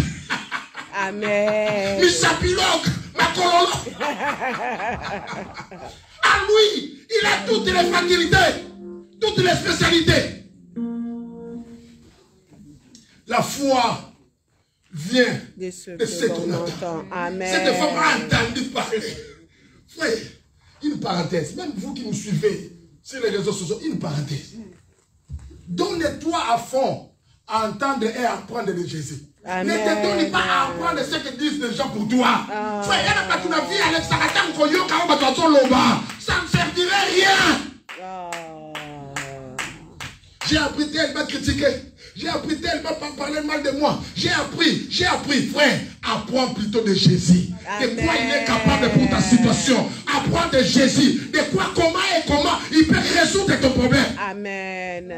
amen, misapilogue, macologue. À lui, il a toutes les facultés, toutes les spécialités. La foi vient de ce qu'on entend. Amen. Cette femme a entendu parler. Frère, une parenthèse, même vous qui nous suivez sur les réseaux sociaux, une parenthèse. Donne-toi à fond à entendre et à apprendre de Jésus. Amen. Ne te donne pas à apprendre ce que disent les gens pour toi. Frère, il y a pas toute la vie avec Saratan Koyo, ça ne servirait rien. J'ai appris tel m'a critiqué. J'ai appris tel m'a parlé mal de moi. J'ai appris, frère. Apprends plutôt de Jésus. Amen. De quoi il est capable pour ta situation. Apprends de Jésus. De quoi, comment il peut résoudre ton problème. Amen.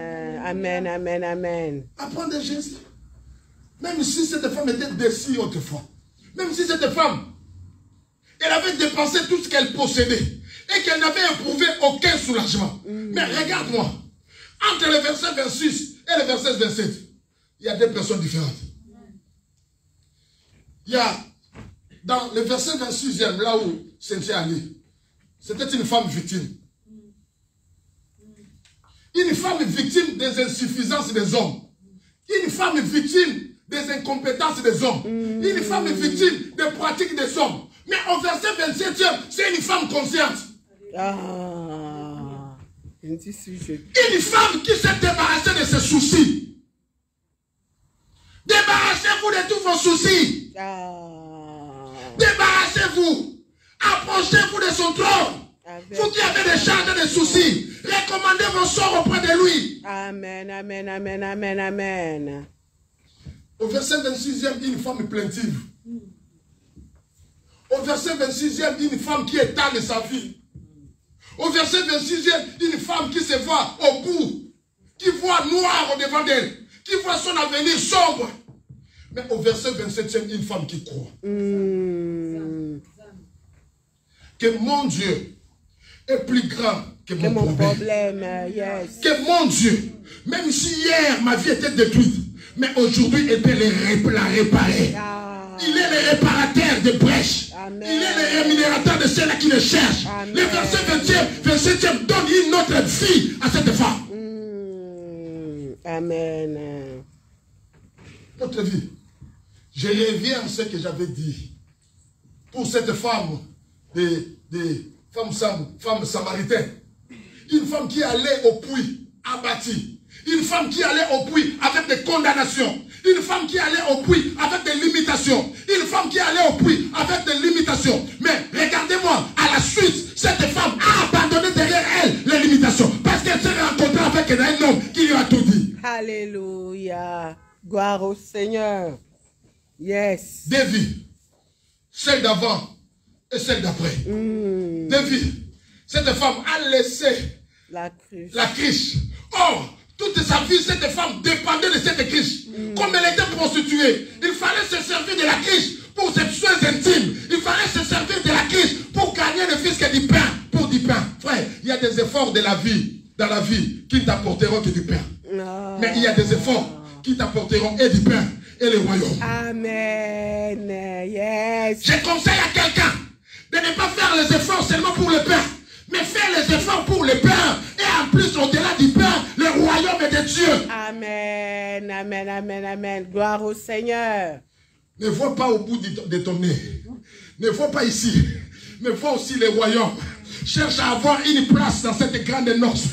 Amen, amen, amen. Apprends de Jésus. Même si cette femme était déçue autrefois. Même si cette femme, elle avait dépensé tout ce qu'elle possédait. Et qu'elle n'avait éprouvé aucun soulagement. Mais regarde-moi. Entre le verset 26 et le verset 27, il y a deux personnes différentes. il y a, dans le verset 26e, là où Cynthia allait, c'était une femme victime. Une femme victime des insuffisances des hommes. Une femme victime des incompétences des hommes. Une femme victime des pratiques des hommes. Mais au verset 27e, c'est une femme consciente. Une femme qui s'est débarrassée de ses soucis. Débarrassez-vous de tous vos soucis. Débarrassez-vous. Approchez-vous de son trône. Vous qui avez des charges et des soucis, recommandez vos sorts auprès de lui. Amen, amen, amen, amen, amen. Au verset 26e, une femme plaintive. Au verset 26e, une femme qui étale sa vie. Au verset 26e, une femme qui se voit au bout, qui voit noir au devant d'elle, qui voit son avenir sombre. Mais au verset 27e, une femme qui croit. Que mon Dieu est plus grand que mon problème. Yes. Que mon Dieu, même si hier ma vie était détruite, mais aujourd'hui il peut la réparer. Il est le réparateur de brèches. Amen. Il est le rémunérateur de ceux qui le cherchent. Amen. Le verset 27e donne une autre vie à cette femme. Amen. Notre vie. Je reviens à ce que j'avais dit. Pour cette femme, femme samaritaine. Une femme qui allait au puits abattue. Une femme qui allait au puits avec des condamnations. Une femme qui allait au puits avec des limitations. Une femme qui allait au puits avec des limitations. Mais regardez-moi, à la suite, cette femme a abandonné derrière elle les limitations. Parce qu'elle s'est rencontrée avec un homme qui lui a tout dit. Alléluia. Gloire au Seigneur. Yes. Des vies. Celle d'avant et celle d'après. Des vies. Cette femme a laissé la cruche. Or, toute sa vie, cette femme dépendait de cette cruche. Comme elle était prostituée, il fallait se servir de la cruche pour ses besoins intimes. Il fallait se servir de la cruche pour gagner le fisc du pain. Pour du pain. Frère, il y a des efforts de la vie, dans la vie, qui ne t'apporteront que du pain. Mais il y a des efforts qui t'apporteront et du pain et le royaume. Amen. Yes. Je conseille à quelqu'un de ne pas faire les efforts seulement pour le pain, mais faire les efforts pour le pain. Et en plus, au-delà du pain, le royaume est de Dieu. Amen, amen, amen, amen. Gloire au Seigneur. Ne vois pas au bout de ton nez. Ne vois pas ici. Mais vois aussi le royaume. Cherche à avoir une place dans cette grande noce.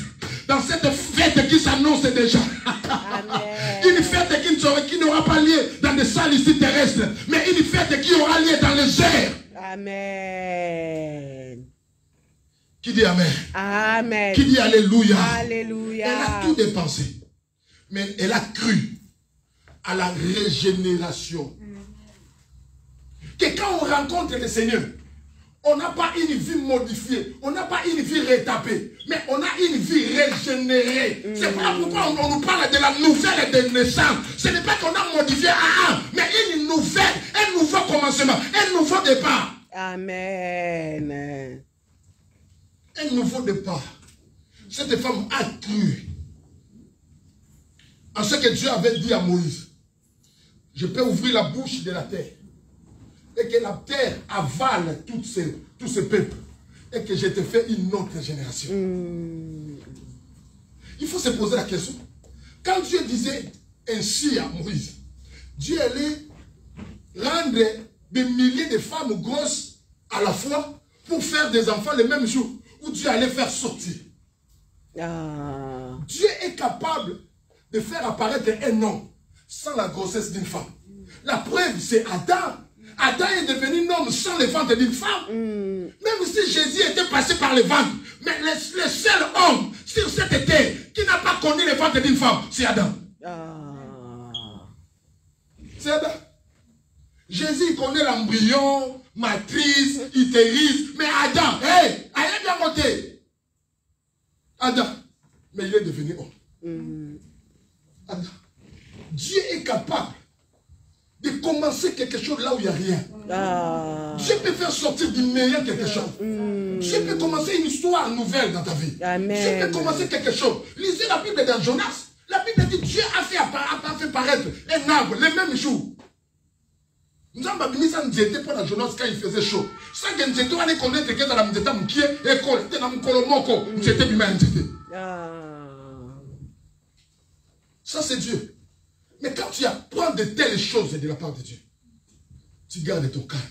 Dans cette fête qui s'annonce déjà. Amen. Une fête qui n'aura pas lieu dans des salles ici terrestres, mais une fête qui aura lieu dans les airs. Amen. Qui dit Amen? Amen. Qui dit Alléluia? Alléluia. Elle a tout dépensé. Mais elle a cru à la régénération. Que quand on rencontre le Seigneur, on n'a pas une vie modifiée, on n'a pas une vie rétapée, mais on a une vie régénérée. C'est pas pourquoi on nous parle de la nouvelle de naissance. Ce n'est pas qu'on a modifié mais une nouvelle, un nouveau commencement, un nouveau départ. Amen. Un nouveau départ. Cette femme a cru en ce que Dieu avait dit à Moïse. Je peux ouvrir la bouche de la terre et que la terre avale tous ces peuples et que je te fais une autre génération. Il faut se poser la question. Quand Dieu disait ainsi à Moïse, Dieu allait rendre des milliers de femmes grosses à la fois pour faire des enfants le même jour, où Dieu allait faire sortir. Dieu est capable de faire apparaître un homme sans la grossesse d'une femme. La preuve, c'est Adam. Adam est devenu un homme sans le ventre d'une femme. Même si Jésus était passé par le ventre, mais le seul homme sur cette terre qui n'a pas connu le ventre d'une femme, c'est Adam. C'est Adam. Jésus connaît l'embryon, matrice, utérus, mais Adam, hey, allez bien monter. Adam, mais il est devenu homme. Adam. Dieu est capable de commencer quelque chose là où il n'y a rien. Dieu peut faire sortir du meilleur quelque chose. Dieu peut commencer une histoire nouvelle dans ta vie. Amen. Dieu peut commencer quelque chose. Lisez la Bible dans Jonas. La Bible dit Dieu a fait paraître un arbre le même jour. Nous avons mis ça n'était pas la journée quand il faisait chaud. Ça que nous étions allés connaître que dans la m'était moukié école, dans la m'kolomoko, nous étions bien n'était. Ça c'est Dieu. Mais quand tu apprends de telles choses de la part de Dieu, tu gardes ton calme.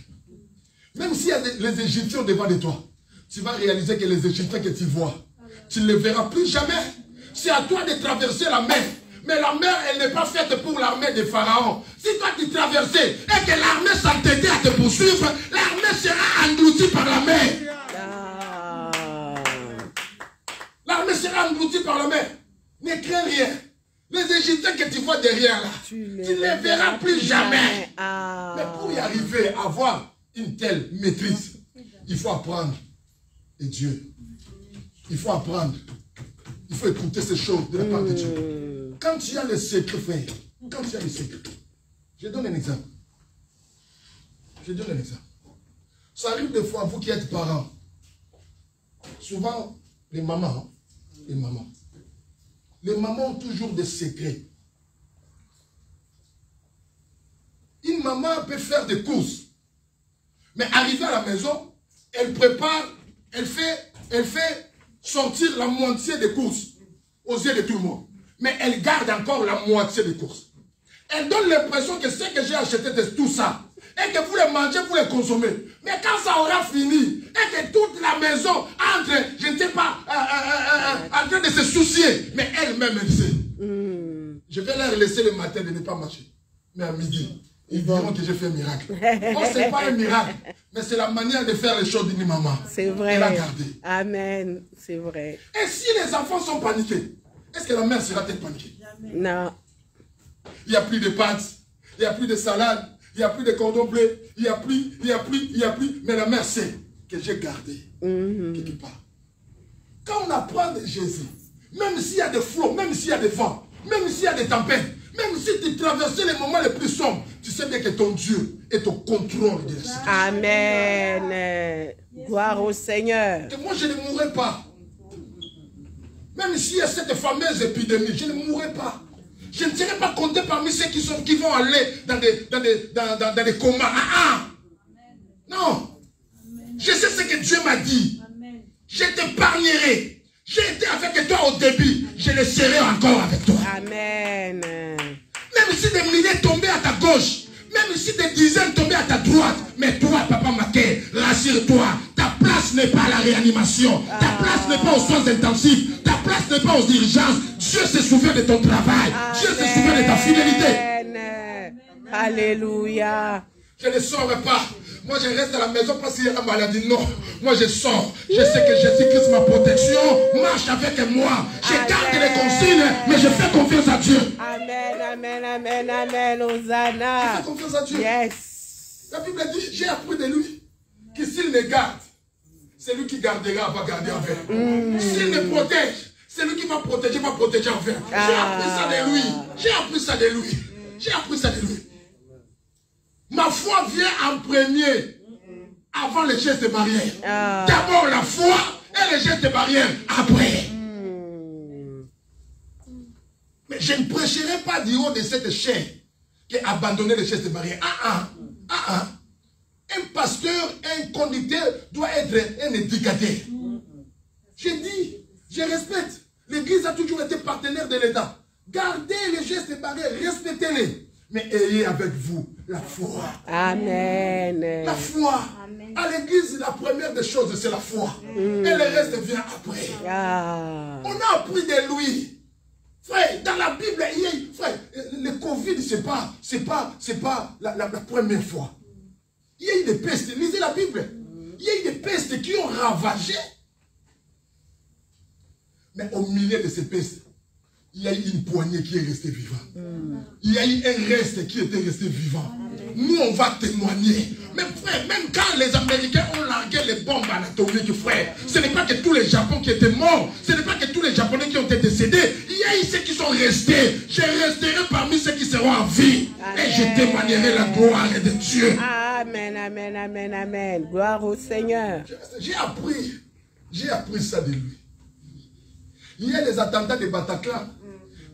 Même s'il y a les Égyptiens devant de toi, tu vas réaliser que les Égyptiens que tu vois, tu ne les verras plus jamais. C'est à toi de traverser la mer. Mais la mer, elle n'est pas faite pour l'armée des pharaons. Si toi tu traversais et que l'armée s'entêtait à te poursuivre, l'armée sera engloutie par la mer. L'armée sera engloutie par la mer. Ne crains rien. Les Égyptiens que tu vois derrière là, tu ne les verras plus jamais. Mais pour y arriver à avoir une telle maîtrise, il faut apprendre. Et Dieu, il faut apprendre. Il faut écouter ces choses de la part de Dieu. Quand tu as le secret, frère, quand tu as le secret, je donne un exemple. Je donne un exemple. Ça arrive des fois, vous qui êtes parents, souvent les mamans ont toujours des secrets. Une maman peut faire des courses, mais arrivée à la maison, elle prépare, elle fait sortir la moitié des courses aux yeux de tout le monde. Mais elle garde encore la moitié des courses. Elle donne l'impression que ce que j'ai acheté de tout ça, et que vous les mangez, vous les consommez. Mais quand ça aura fini, et que toute la maison entre, je ne sais pas, en train de se soucier, mais elle-même, elle sait. Je vais leur laisser le matin de ne pas marcher. Mais à midi, ils diront que j'ai fait un miracle. Oh, ce n'est pas un miracle, mais c'est la manière de faire les choses d'une maman. C'est vrai. Elle a gardé. Amen, c'est vrai. Et si les enfants sont paniqués, est-ce que la mère sera-t-elle paniquée? Non. Il n'y a plus de pâtes, il n'y a plus de salade, il n'y a plus de cordon bleu, il n'y a plus. Mais la mère sait que j'ai gardé quelque part. Quand on apprend de Jésus, même s'il y a des flots, même s'il y a des vents, même s'il y a des tempêtes, même si tu traverses les moments les plus sombres, tu sais bien que ton Dieu est au contrôle de la situation. Amen. Gloire au Seigneur. Et moi, je ne mourrai pas. Même s'il y a cette fameuse épidémie, je ne mourrai pas. Je ne serai pas compté parmi ceux qui vont aller dans des comas. Non. Je sais ce que Dieu m'a dit. Je t'épargnerai. J'ai été avec toi au début. Je le serai encore avec toi. Amen. Même si des milliers tombaient à ta gauche, même si des dizaines tombaient à ta droite, mais toi, Papa Maké, rassure-toi, ta place n'est pas à la réanimation, ta place n'est pas aux soins intensifs, ta place n'est pas aux dirigences. Dieu se souvient de ton travail, Dieu se souvient de ta fidélité. Alléluia. Je ne saurais pas. Moi, je reste à la maison parce qu'il y a la maladie. Non, moi, je sors. Je sais que Jésus-Christ, ma protection, marche avec moi. Je garde les consignes, mais je fais confiance à Dieu. Amen, amen, amen, amen, Hosanna. Je fais confiance à Dieu. Yes. La Bible dit, j'ai appris de lui que s'il me garde, c'est lui qui gardera, va garder envers. S'il me protège, c'est lui qui va protéger envers. J'ai appris ça de lui. J'ai appris ça de lui. J'ai appris ça de lui. Ma foi vient en premier, avant les gestes barrières. D'abord la foi et les gestes barrières après. Mais je ne prêcherai pas du haut de cette chair qu'abandonner les gestes barrières. Un pasteur, un conducteur doit être un éducateur. J'ai dit, je respecte. L'Église a toujours été partenaire de l'État. Gardez les gestes barrières, respectez-les. Mais ayez avec vous la foi. Amen. La foi. Amen. À l'église, la première des choses, c'est la foi. Et le reste vient après. On a appris de lui. Frère, dans la Bible, frère, le Covid, c'est pas la première fois. Il y a eu des pestes. Lisez la Bible. Il y a eu des pestes qui ont ravagé. Mais au milieu de ces pestes, il y a eu une poignée qui est restée vivante. Il y a eu un reste qui était resté vivant. Nous, on va témoigner. Mais frère, même quand les Américains ont largué les bombes anatomiques, frère, ce n'est pas que tous les Japonais qui étaient morts, ce n'est pas que tous les Japonais qui ont été décédés. Il y a eu ceux qui sont restés. Je resterai parmi ceux qui seront en vie. Amen. Et je témoignerai la gloire de Dieu. Amen, amen, amen, amen. Gloire au Seigneur. J'ai appris ça de lui. Il y a les attentats de Bataclan.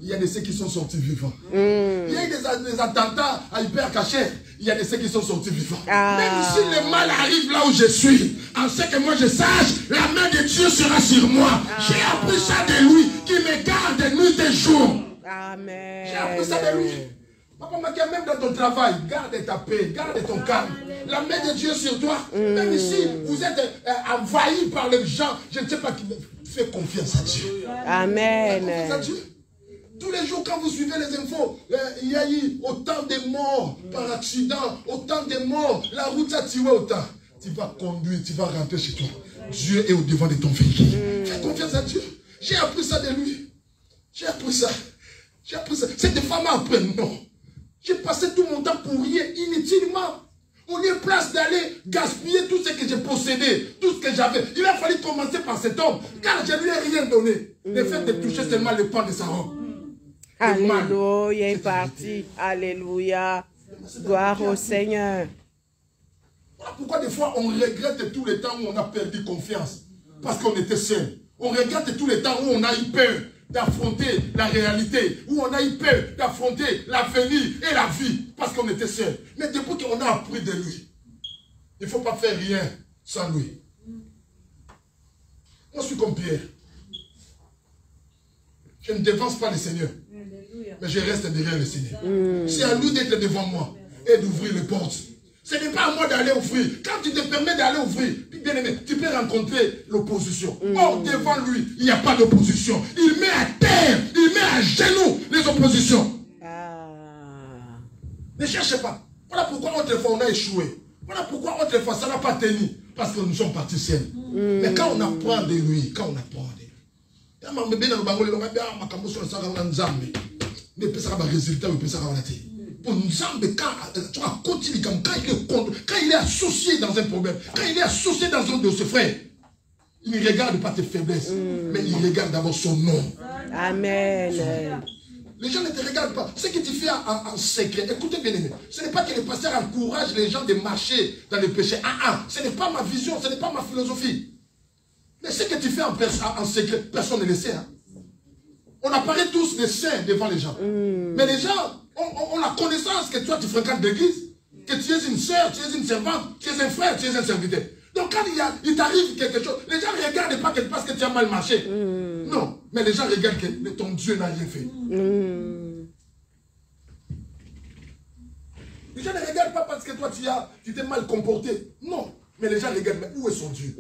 il y a de ceux qui sont sortis vivants. Il y a eu des attentats à hyper cachés. Il y a de ceux qui sont sortis vivants. Même si le mal arrive là où je suis, en ce que moi je sache, la main de Dieu sera sur moi. J'ai appris ça de lui, qui me garde nuit et jour. Amen. J'ai appris ça de lui. Papa m'a dit, même dans ton travail, garde ta paix, garde ton calme. La main de Dieu sur toi. Même si vous êtes envahi par les gens, je ne sais pas qui fait confiance à Dieu. Amen. Confiance à Dieu. Tous les jours, quand vous suivez les infos, il y a eu autant de morts par accident, autant de morts. La route a tiré autant. Tu vas conduire, tu vas rentrer chez toi. Dieu est au devant de ton véhicule. Fais confiance à Dieu. J'ai appris ça de lui. J'ai appris ça. J'ai appris ça. C'est des femmes après, non. J'ai passé tout mon temps pour rien, inutilement. On est place d'aller gaspiller tout ce que j'ai possédé, tout ce que j'avais. Il a fallu commencer par cet homme, car je ne lui ai rien donné. Le fait de toucher seulement le pan de sa robe. Alléluia, est parti. Alléluia. Gloire au Seigneur. Voilà pourquoi des fois on regrette tout le temps où on a perdu confiance. Parce qu'on était seul. On regrette tout le temps où on a eu peur d'affronter la réalité, où on a eu peur d'affronter l'avenir et la vie, parce qu'on était seul. Mais depuis qu'on a appris de lui, il ne faut pas faire rien sans lui. Moi, je suis comme Pierre. Je ne dévance pas le Seigneur, mais je reste derrière le Seigneur. C'est à lui d'être devant moi et d'ouvrir les portes. Ce n'est pas à moi d'aller ouvrir. Quand tu te permets d'aller ouvrir, bien aimé, tu peux rencontrer l'opposition. Or, devant lui, il n'y a pas d'opposition. Il met à terre, il met à genoux les oppositions. Ne cherchez pas. Voilà pourquoi autrefois on a échoué. Voilà pourquoi autrefois ça n'a pas tenu. Parce que nous sommes partis seuls. Mais quand on apprend de lui, quand on apprend de lui, quand il est associé dans un problème, quand il est associé dans un de ses frères, il ne regarde pas tes faiblesses, mais il regarde d'abord son nom. Amen. Les gens ne te regardent pas. Ce que tu fais en secret, écoutez bien aimé, ce n'est pas que le pasteur encourage les gens de marcher dans le péché. Ce n'est pas ma vision, ce n'est pas ma philosophie. Mais ce que tu fais en secret, personne ne le sait. On apparaît tous des saints devant les gens. Mais les gens ont la connaissance que toi tu fréquentes l'église, que tu es une sœur, tu es une servante, tu es un frère, tu es un serviteur. Donc quand il t'arrive quelque chose, les gens ne regardent pas parce que tu as mal marché. Non, mais les gens regardent que ton Dieu n'a rien fait. Les gens ne regardent pas parce que toi tu t'es mal comporté. Non, mais les gens regardent, mais où est son Dieu?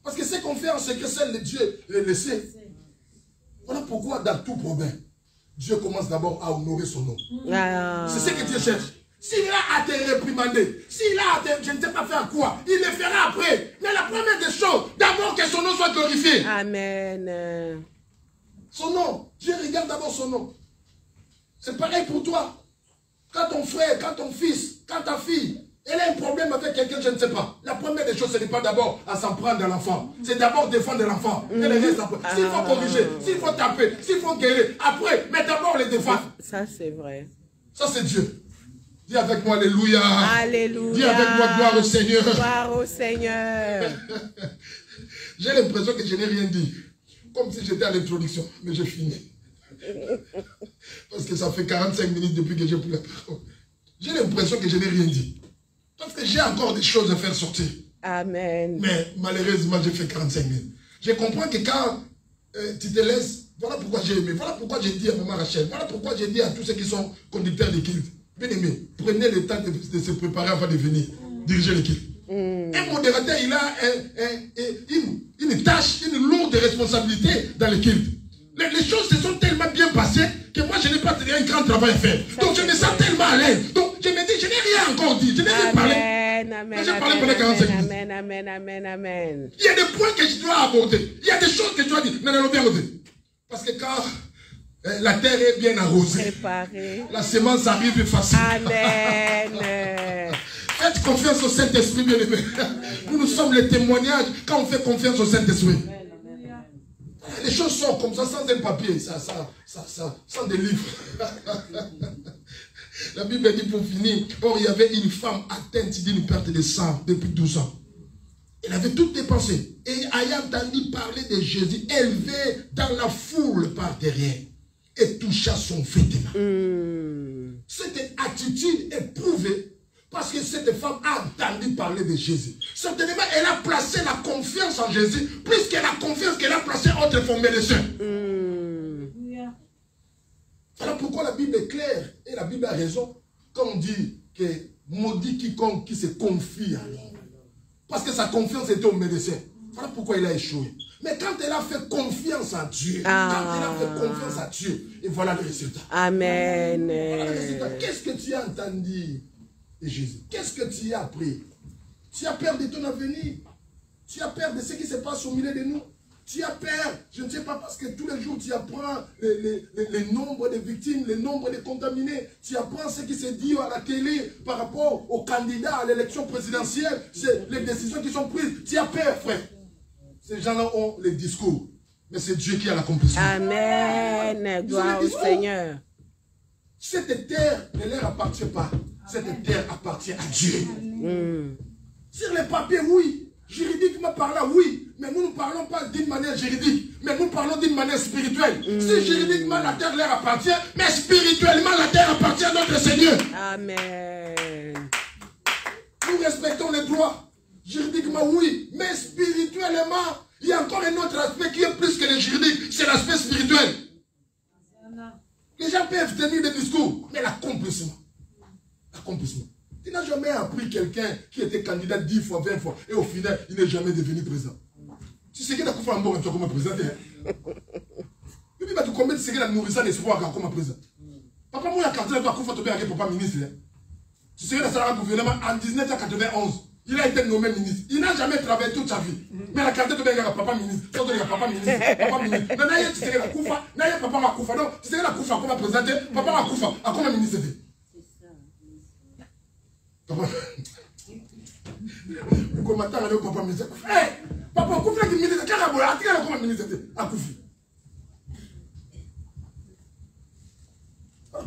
Parce que ce qu'on fait en secret, c'est le Dieu le sait. Voilà pourquoi dans tout problème, Dieu commence d'abord à honorer son nom. C'est ce que Dieu cherche. S'il a à te réprimander, s'il a à te, je ne sais pas faire quoi, il le fera après. Mais la première des choses, d'abord que son nom soit glorifié. Amen. Son nom, Dieu regarde d'abord son nom. C'est pareil pour toi. Quand ton frère, quand ton fils, quand ta fille, elle a un problème avec quelqu'un, je ne sais pas. La première des choses, ce n'est pas d'abord à s'en prendre à l'enfant. C'est d'abord défendre l'enfant. Et le reste après. S'il faut corriger, s'il faut taper, s'il faut guérir, après, mais d'abord les défendre. Ça, c'est vrai. Ça, c'est Dieu. Dis avec moi, alléluia. Alléluia. Dis avec moi, gloire au Seigneur. Gloire au Seigneur. J'ai l'impression que je n'ai rien dit. Comme si j'étais à l'introduction. Mais j'ai fini. Parce que ça fait 45 minutes depuis que j'ai pris la parole. J'ai l'impression que je n'ai rien dit. Parce que j'ai encore des choses à faire sortir. Amen. Mais malheureusement, j'ai fait 45 minutes. Je comprends que quand tu te laisses, voilà pourquoi j'ai aimé. Voilà pourquoi j'ai dit à Maman Rachel. Voilà pourquoi j'ai dit à tous ceux qui sont conducteurs d'équipe. Bien aimé, prenez le temps de se préparer avant de venir diriger l'équipe. Un modérateur, il a une tâche, une lourde responsabilité dans l'équipe. Les choses se sont tellement bien passées que moi, je n'ai pas un grand travail à faire. Donc, je me sens tellement à l'aise. Donc, je me dis, je n'ai rien encore dit. Je n'ai rien parlé. Amen, j'ai parlé pendant 45 minutes. amen, amen, amen, amen. Il y a des points que je dois aborder. Il y a des choses que je dois dire. Non, non, bien aborder. Parce que quand la terre est bien arrosée, préparé, la semence arrive facile. Amen. Faites confiance au Saint-Esprit, bien aimé. Nous sommes les témoignages quand on fait confiance au Saint-Esprit. Les choses sont comme ça, sans un papier, sans des livres. La Bible dit pour finir, or il y avait une femme atteinte d'une perte de sang depuis 12 ans. Elle avait tout dépensé. Et ayant entendu parler de Jésus, élevé dans la foule par derrière, et toucha son vêtement. Cette attitude est prouvée parce que cette femme a entendu parler de Jésus. Certainement, elle a placé la confiance en Jésus plus que la confiance qu'elle a placée entre son médecin. Voilà pourquoi la Bible est claire et la Bible a raison quand on dit que maudit quiconque qui se confie à lui. Parce que sa confiance était au médecin. Voilà pourquoi il a échoué. Mais quand elle a fait confiance à Dieu, quand elle a fait confiance à Dieu, et voilà le résultat. Amen. Voilà le résultat. Qu'est-ce que tu as entendu de Jésus? Qu'est-ce que tu as appris? Tu as peur de ton avenir. Tu as peur de ce qui se passe au milieu de nous. Tu as peur, je ne sais pas, parce que tous les jours tu apprends les nombres de victimes, les nombres de contaminés. Tu apprends ce qui se dit à la télé par rapport aux candidats à l'élection présidentielle. C'est les décisions qui sont prises. Tu as peur, frère. Ces gens-là ont les discours. Mais c'est Dieu qui a l'accomplissement. Amen. Gloire au Seigneur. Cette terre ne leur appartient pas. Cette terre appartient à Dieu. Sur les papiers, oui. Juridiquement parlant, oui. Mais nous ne parlons pas d'une manière juridique. Mais nous parlons d'une manière spirituelle. Si juridiquement la terre leur appartient, mais spirituellement la terre appartient à notre Seigneur. Amen. Nous respectons les droits. Juridiquement, oui. Mais spirituellement, il y a encore un autre aspect qui est plus que le juridique. C'est l'aspect spirituel. Les gens peuvent tenir des discours. Mais l'accomplissement. L'accomplissement. Tu n'as jamais appris quelqu'un qui était candidat 10 fois, 20 fois, et au final, il n'est jamais devenu président. Tu sais qu'il a fait un bon comme président. Tu dis, tu combien de sais qu'il a nourri ça l'espoir comme président. Papa, moi, il y a candidat à Koufa Tobé avec papa ministre. Tu sais qu'il a salarié gouvernement en 1991. Il a été nommé ministre. Il n'a jamais travaillé toute sa vie. Mais la candidat Tobé avec papa ministre. Il y a papa ministre. Papa ministre. Mais tu sais qu'il a Koufa. Il y a papa à Koufa. Donc, tu sais qu'il a Koufa comme président. Papa à Koufa. À comme ministre. Papa,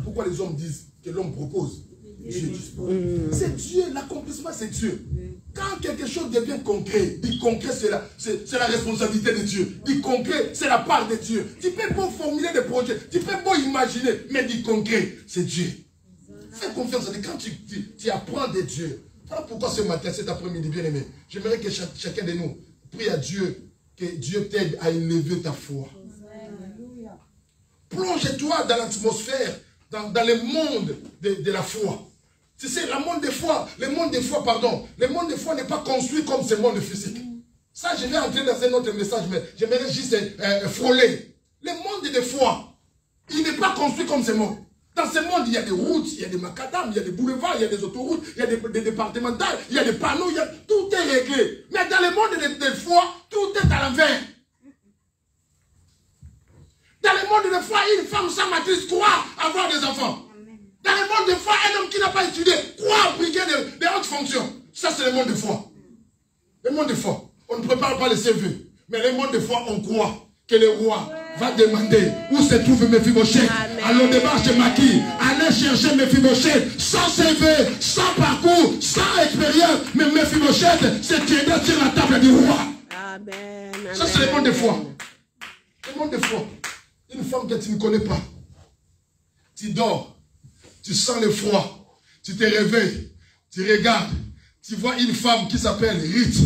pourquoi les hommes disent que l'homme propose, Dieu dispose. C'est Dieu, l'accomplissement c'est Dieu. Quand quelque chose devient concret, dit concret c'est la responsabilité de Dieu. Dit concret c'est la part de Dieu. Tu peux pas formuler des projets, tu peux pas imaginer, mais dit concret c'est Dieu. Fais confiance à Dieu. Quand tu apprends de Dieu. Voilà pourquoi ce matin, cet après-midi, bien aimé, j'aimerais que chacun de nous prie à Dieu, que Dieu t'aide à élever ta foi. Plonge-toi dans l'atmosphère, dans le monde de la foi. Tu sais, le monde de foi n'est pas construit comme ce monde physique. Ça, je vais entrer dans un autre message, mais j'aimerais juste frôler. Le monde de foi, il n'est pas construit comme ce monde. Dans ce monde, il y a des routes, il y a des macadams, il y a des boulevards, il y a des autoroutes, il y a des départementales, il y a des panneaux, tout est réglé. Mais dans le monde de foi, tout est à l'envers. Dans le monde de foi, une femme sans matrice croit avoir des enfants. Dans le monde de foi, un homme qui n'a pas étudié croit briguer des hautes fonctions. Ça, c'est le monde de foi. Le monde de foi, on ne prépare pas les CV. Mais le monde de foi, on croit que le roi va demander où se trouve Mephibosheth. Alors démarche de maquis, allez chercher Mephibosheth sans CV, sans parcours, sans expérience. Mais Mephibosheth se tiendra sur la table du roi. Amen. Ça c'est le monde de foi. Le monde de foi. Une femme que tu ne connais pas. Tu dors, tu sens le froid, tu te réveilles, tu regardes, tu vois une femme qui s'appelle Ruth.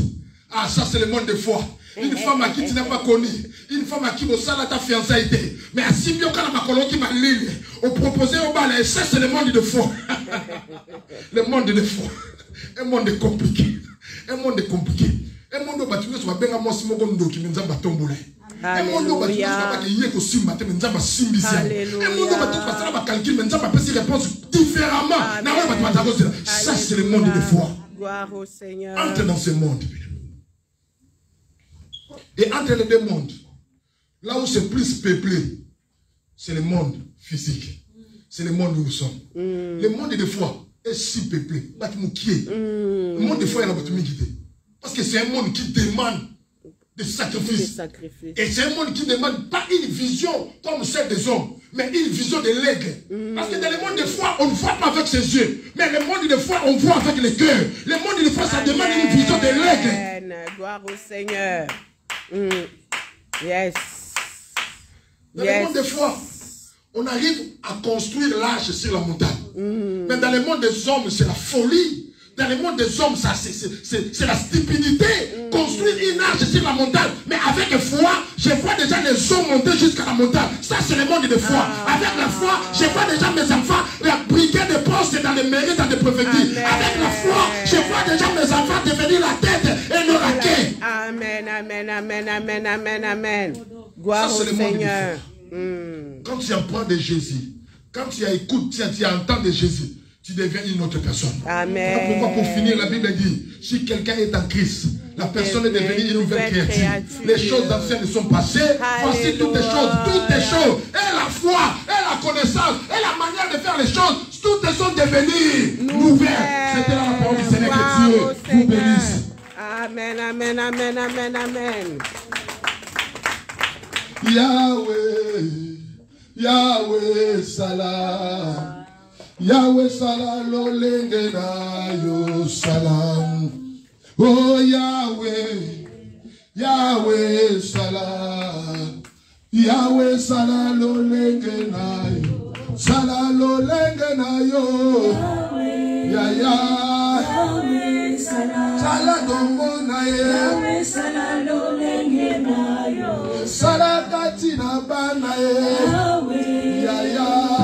Ah, ça c'est le monde de foi. Une femme à qui tu n'as pas connu. Une femme à qui vous salles ta fiançailles. Mais à Sibio, quand ma colonie qui m'a ligne, on proposait au bal, et ça c'est le monde de foi. Le monde de foi. Un monde compliqué. Un monde compliqué. Un monde où tu vas bien à moi, si mon gondo qui nous a battombolé. Un monde où tu vas bien à aussi matin, mais nous avons simbisé. Un monde où tu vas bien calculer, mais nous avons pas réponse différemment. Ça c'est le monde de foi. Gloire au Seigneur. Entre dans ce monde. Et entre les deux mondes, là où c'est plus peuplé, c'est le monde physique. C'est le monde où nous sommes. Le monde de foi est si peuplé. Le monde de foi est là où parce que c'est un monde qui demande des sacrifices. Et c'est un monde qui ne demande pas une vision comme celle des hommes, mais une vision de l'aigle. Parce que dans le monde de foi, on ne voit pas avec ses yeux. Mais le monde de foi, on voit avec le cœur. Le monde de foi, ça demande une vision de l'aigle. Amen. Gloire au Seigneur. Yes. Dans le monde des fois, on arrive à construire l'arche sur la montagne. Mais dans le monde des hommes, c'est la folie. Dans le monde des hommes, c'est la stupidité. Construire une arche sur la montagne. Mais avec foi, je vois déjà les hommes monter jusqu'à la montagne. Ça, c'est le monde de foi. Avec la foi, je vois déjà mes enfants briguer des postes dans les mairies, dans les préfectures. Avec la foi, je vois déjà mes enfants devenir la tête et le raquet. Amen, amen, amen, amen, amen, amen. Gloire au Seigneur. Quand tu apprends de Jésus, quand tu écoutes, tu entends de Jésus, tu deviens une autre personne. Amen. Voilà pourquoi pour finir, la Bible dit, si quelqu'un est en Christ, la personne est devenue une nouvelle créature. Les choses anciennes sont passées. Voici toutes les choses. Et la foi, et la connaissance, et la manière de faire les choses, toutes sont devenues nouvelles. C'était là la parole du Seigneur, que Dieu vous bénisse. Amen, amen, amen, amen, amen. Yahweh, Yahweh Salam. Yahweh Salam, lolenge na yo salam. Oh Yahweh, Yahweh Salam. Yahweh Salam, lolenge na yo. Salam, lolenge na yo. Yahweh Salam. Salam, dongo na ye. Yahweh Salam, lolenge na yo. Salam, kati na bana ye. Yahweh. Yahweh.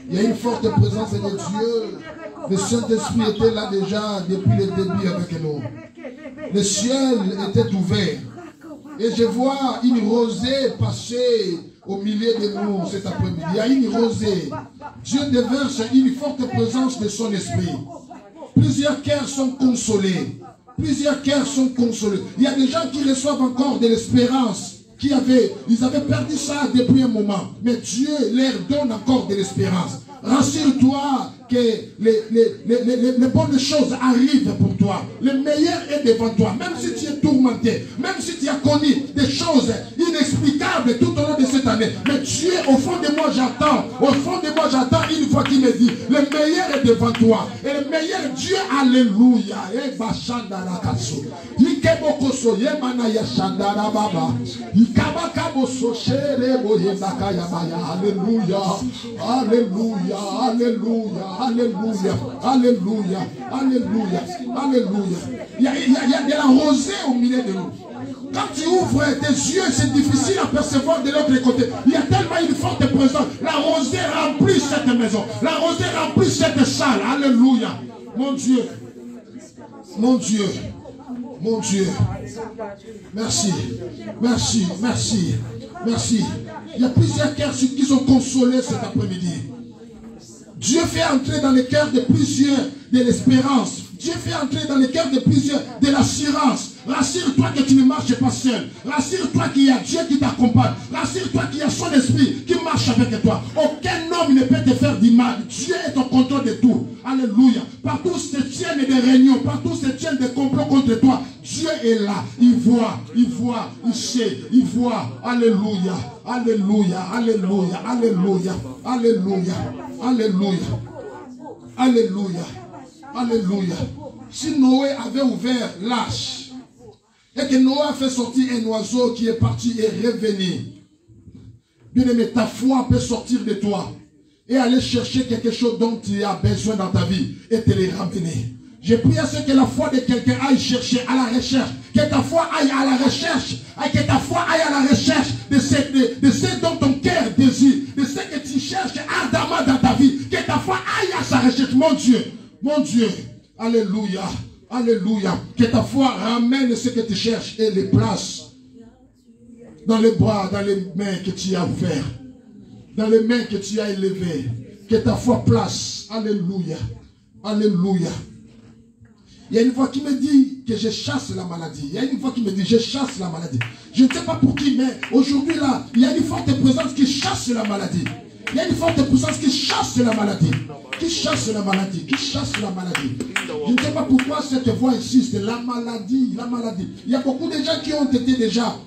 Il y a une forte présence de Dieu. Le Saint-Esprit était là déjà depuis le début avec nous. Le ciel était ouvert. Et je vois une rosée passer au milieu de nous cet après-midi. Il y a une rosée. Dieu déverse une forte présence de son esprit. Plusieurs cœurs sont consolés. Plusieurs cœurs sont consolés. Il y a des gens qui reçoivent encore de l'espérance. Ils avaient perdu ça depuis un moment. Mais Dieu leur donne encore de l'espérance. Rassure-toi que les bonnes choses arrivent pour toi. Le meilleur est devant toi. Même si tu es tourmenté, même si tu as connu des choses inexplicables tout au long de cette année. Mais Dieu, au fond de moi, j'attends. Au fond de moi, j'attends une fois qu'il me dit, le meilleur est devant toi. Et le meilleur Dieu, alléluia. Alléluia, alléluia, alléluia, alléluia, alléluia, alléluia. Il y a de la rosée au milieu de nous. Quand tu ouvres tes yeux, c'est difficile à percevoir de l'autre côté. Il y a tellement une forte présence. La rosée remplit cette maison. La rosée remplit cette salle. Alléluia. Mon Dieu. Mon Dieu. Mon Dieu. Merci. Merci. Merci. Merci. Il y a plusieurs cœurs qui sont consolés cet après-midi. Dieu fait entrer dans les cœurs de plusieurs de l'espérance. Dieu fait entrer dans les cœurs de plusieurs de l'assurance. Rassure-toi que tu ne marches pas seul. Rassure-toi qu'il y a Dieu qui t'accompagne. Rassure-toi qu'il y a son esprit qui marche avec toi. Aucun homme ne peut te faire du mal. Dieu est au contrôle de tout. Alléluia. Partout se tiennent des réunions, partout se tiennent des complots contre toi. Dieu est là. Il voit, il sait, il voit. Alléluia. Alléluia. Alléluia. Alléluia. Alléluia. Alléluia. Alléluia. Alléluia. Si Noé avait ouvert l'arche et que Noé a fait sortir un oiseau qui est parti et revenu, bien aimé, ta foi peut sortir de toi et aller chercher quelque chose dont tu as besoin dans ta vie et te les ramener. Je prie à ce que la foi de quelqu'un aille chercher à la recherche, que ta foi aille à la recherche, que ta foi aille à la recherche de ce dont ton cœur désire, de ce que tu cherches ardemment dans ta vie, que ta foi aille à sa recherche, mon Dieu, alléluia, alléluia, que ta foi ramène ce que tu cherches et les place dans les bras, dans les mains que tu as ouvertes, dans les mains que tu as élevées, que ta foi place, alléluia, alléluia. Il y a une voix qui me dit que je chasse la maladie. Il y a une voix qui me dit je chasse la maladie. Je ne sais pas pour qui, mais aujourd'hui là, il y a une forte présence qui chasse la maladie. Il y a une forte présence qui chasse la maladie. Qui chasse la maladie. Qui chasse la maladie. Je ne sais pas pourquoi cette voix insiste. La maladie, la maladie. Il y a beaucoup de gens qui ont été déjà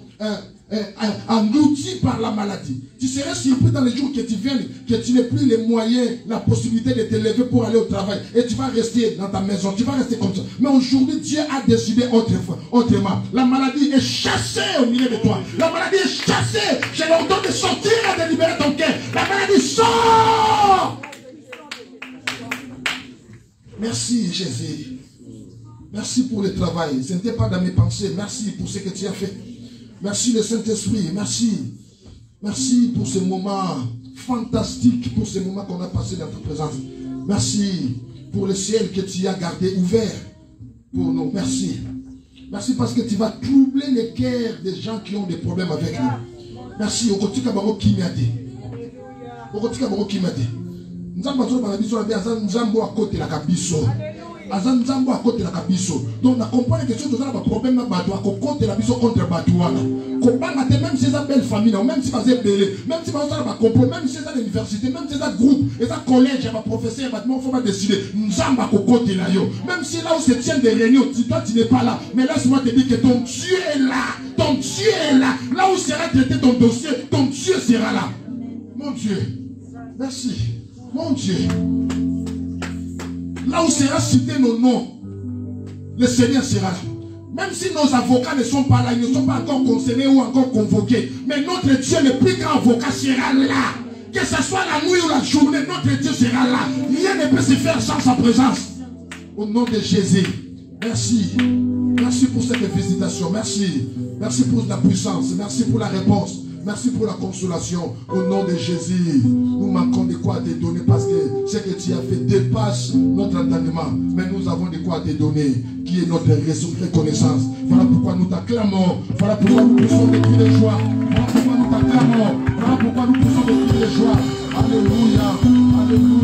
engloutis par la maladie. Tu serais surpris dans les jours que tu viennes, que tu n'aies plus les moyens, la possibilité de te lever pour aller au travail. Et tu vas rester dans ta maison. Tu vas rester comme ça. Mais aujourd'hui, Dieu a décidé autrement. La maladie est chassée au milieu de toi. La maladie est chassée. J'ai l'ordre de sortir et de libérer ton cœur. La maladie sort. Merci Jésus. Merci pour le travail. Ce n'était pas dans mes pensées. Merci pour ce que tu as fait. Merci le Saint-Esprit. Merci. Merci pour ce moment fantastique, pour ce moment qu'on a passé dans ta présence. Merci pour le ciel que tu as gardé ouvert pour nous. Merci. Merci parce que tu vas troubler les cœurs des gens qui ont des problèmes avec nous. Merci. Okotika baro kimyade. Okotika baro kimyade. Nzamba zo bana biso na azan nzambo à côté la kabiso. Azan nzambo à côté la kabiso. Donc on comprend que si tu as un problème na bato à côté la biso contre batuana. Kopanga te même si c'est belle famille, même si c'est belé, même si c'est un complot, même si c'est l'université, même si c'est un groupe, et un collège, un professeur, il faut pas décider. Nzamba à côté là yo. Même si là où se tiennent des réunions, toi tu n'es pas là. Mais laisse-moi te dire que ton Dieu est là. Ton Dieu est là. Là où sera traité ton dossier, ton Dieu sera là. Mon Dieu. Merci. Mon Dieu. Là où sera cité nos noms, le Seigneur sera là. Même si nos avocats ne sont pas là, ils ne sont pas encore concernés ou encore convoqués. Mais notre Dieu, le plus grand avocat, sera là. Que ce soit la nuit ou la journée, notre Dieu sera soit là. Rien ne peut se faire sans sa présence. Au nom de Jésus. Merci. Merci pour cette visitation. Merci. Merci pour la puissance. Merci pour la réponse. Merci pour la consolation. Au nom de Jésus, nous manquons de quoi te donner parce que ce que tu as fait dépasse notre entendement. Mais nous avons de quoi te donner, qui est notre reconnaissance. Voilà pourquoi nous t'acclamons. Voilà pourquoi nous poussons des cris de joie. Voilà pourquoi nous t'acclamons. Voilà pourquoi nous poussons des cris de joie. Alléluia. Alléluia.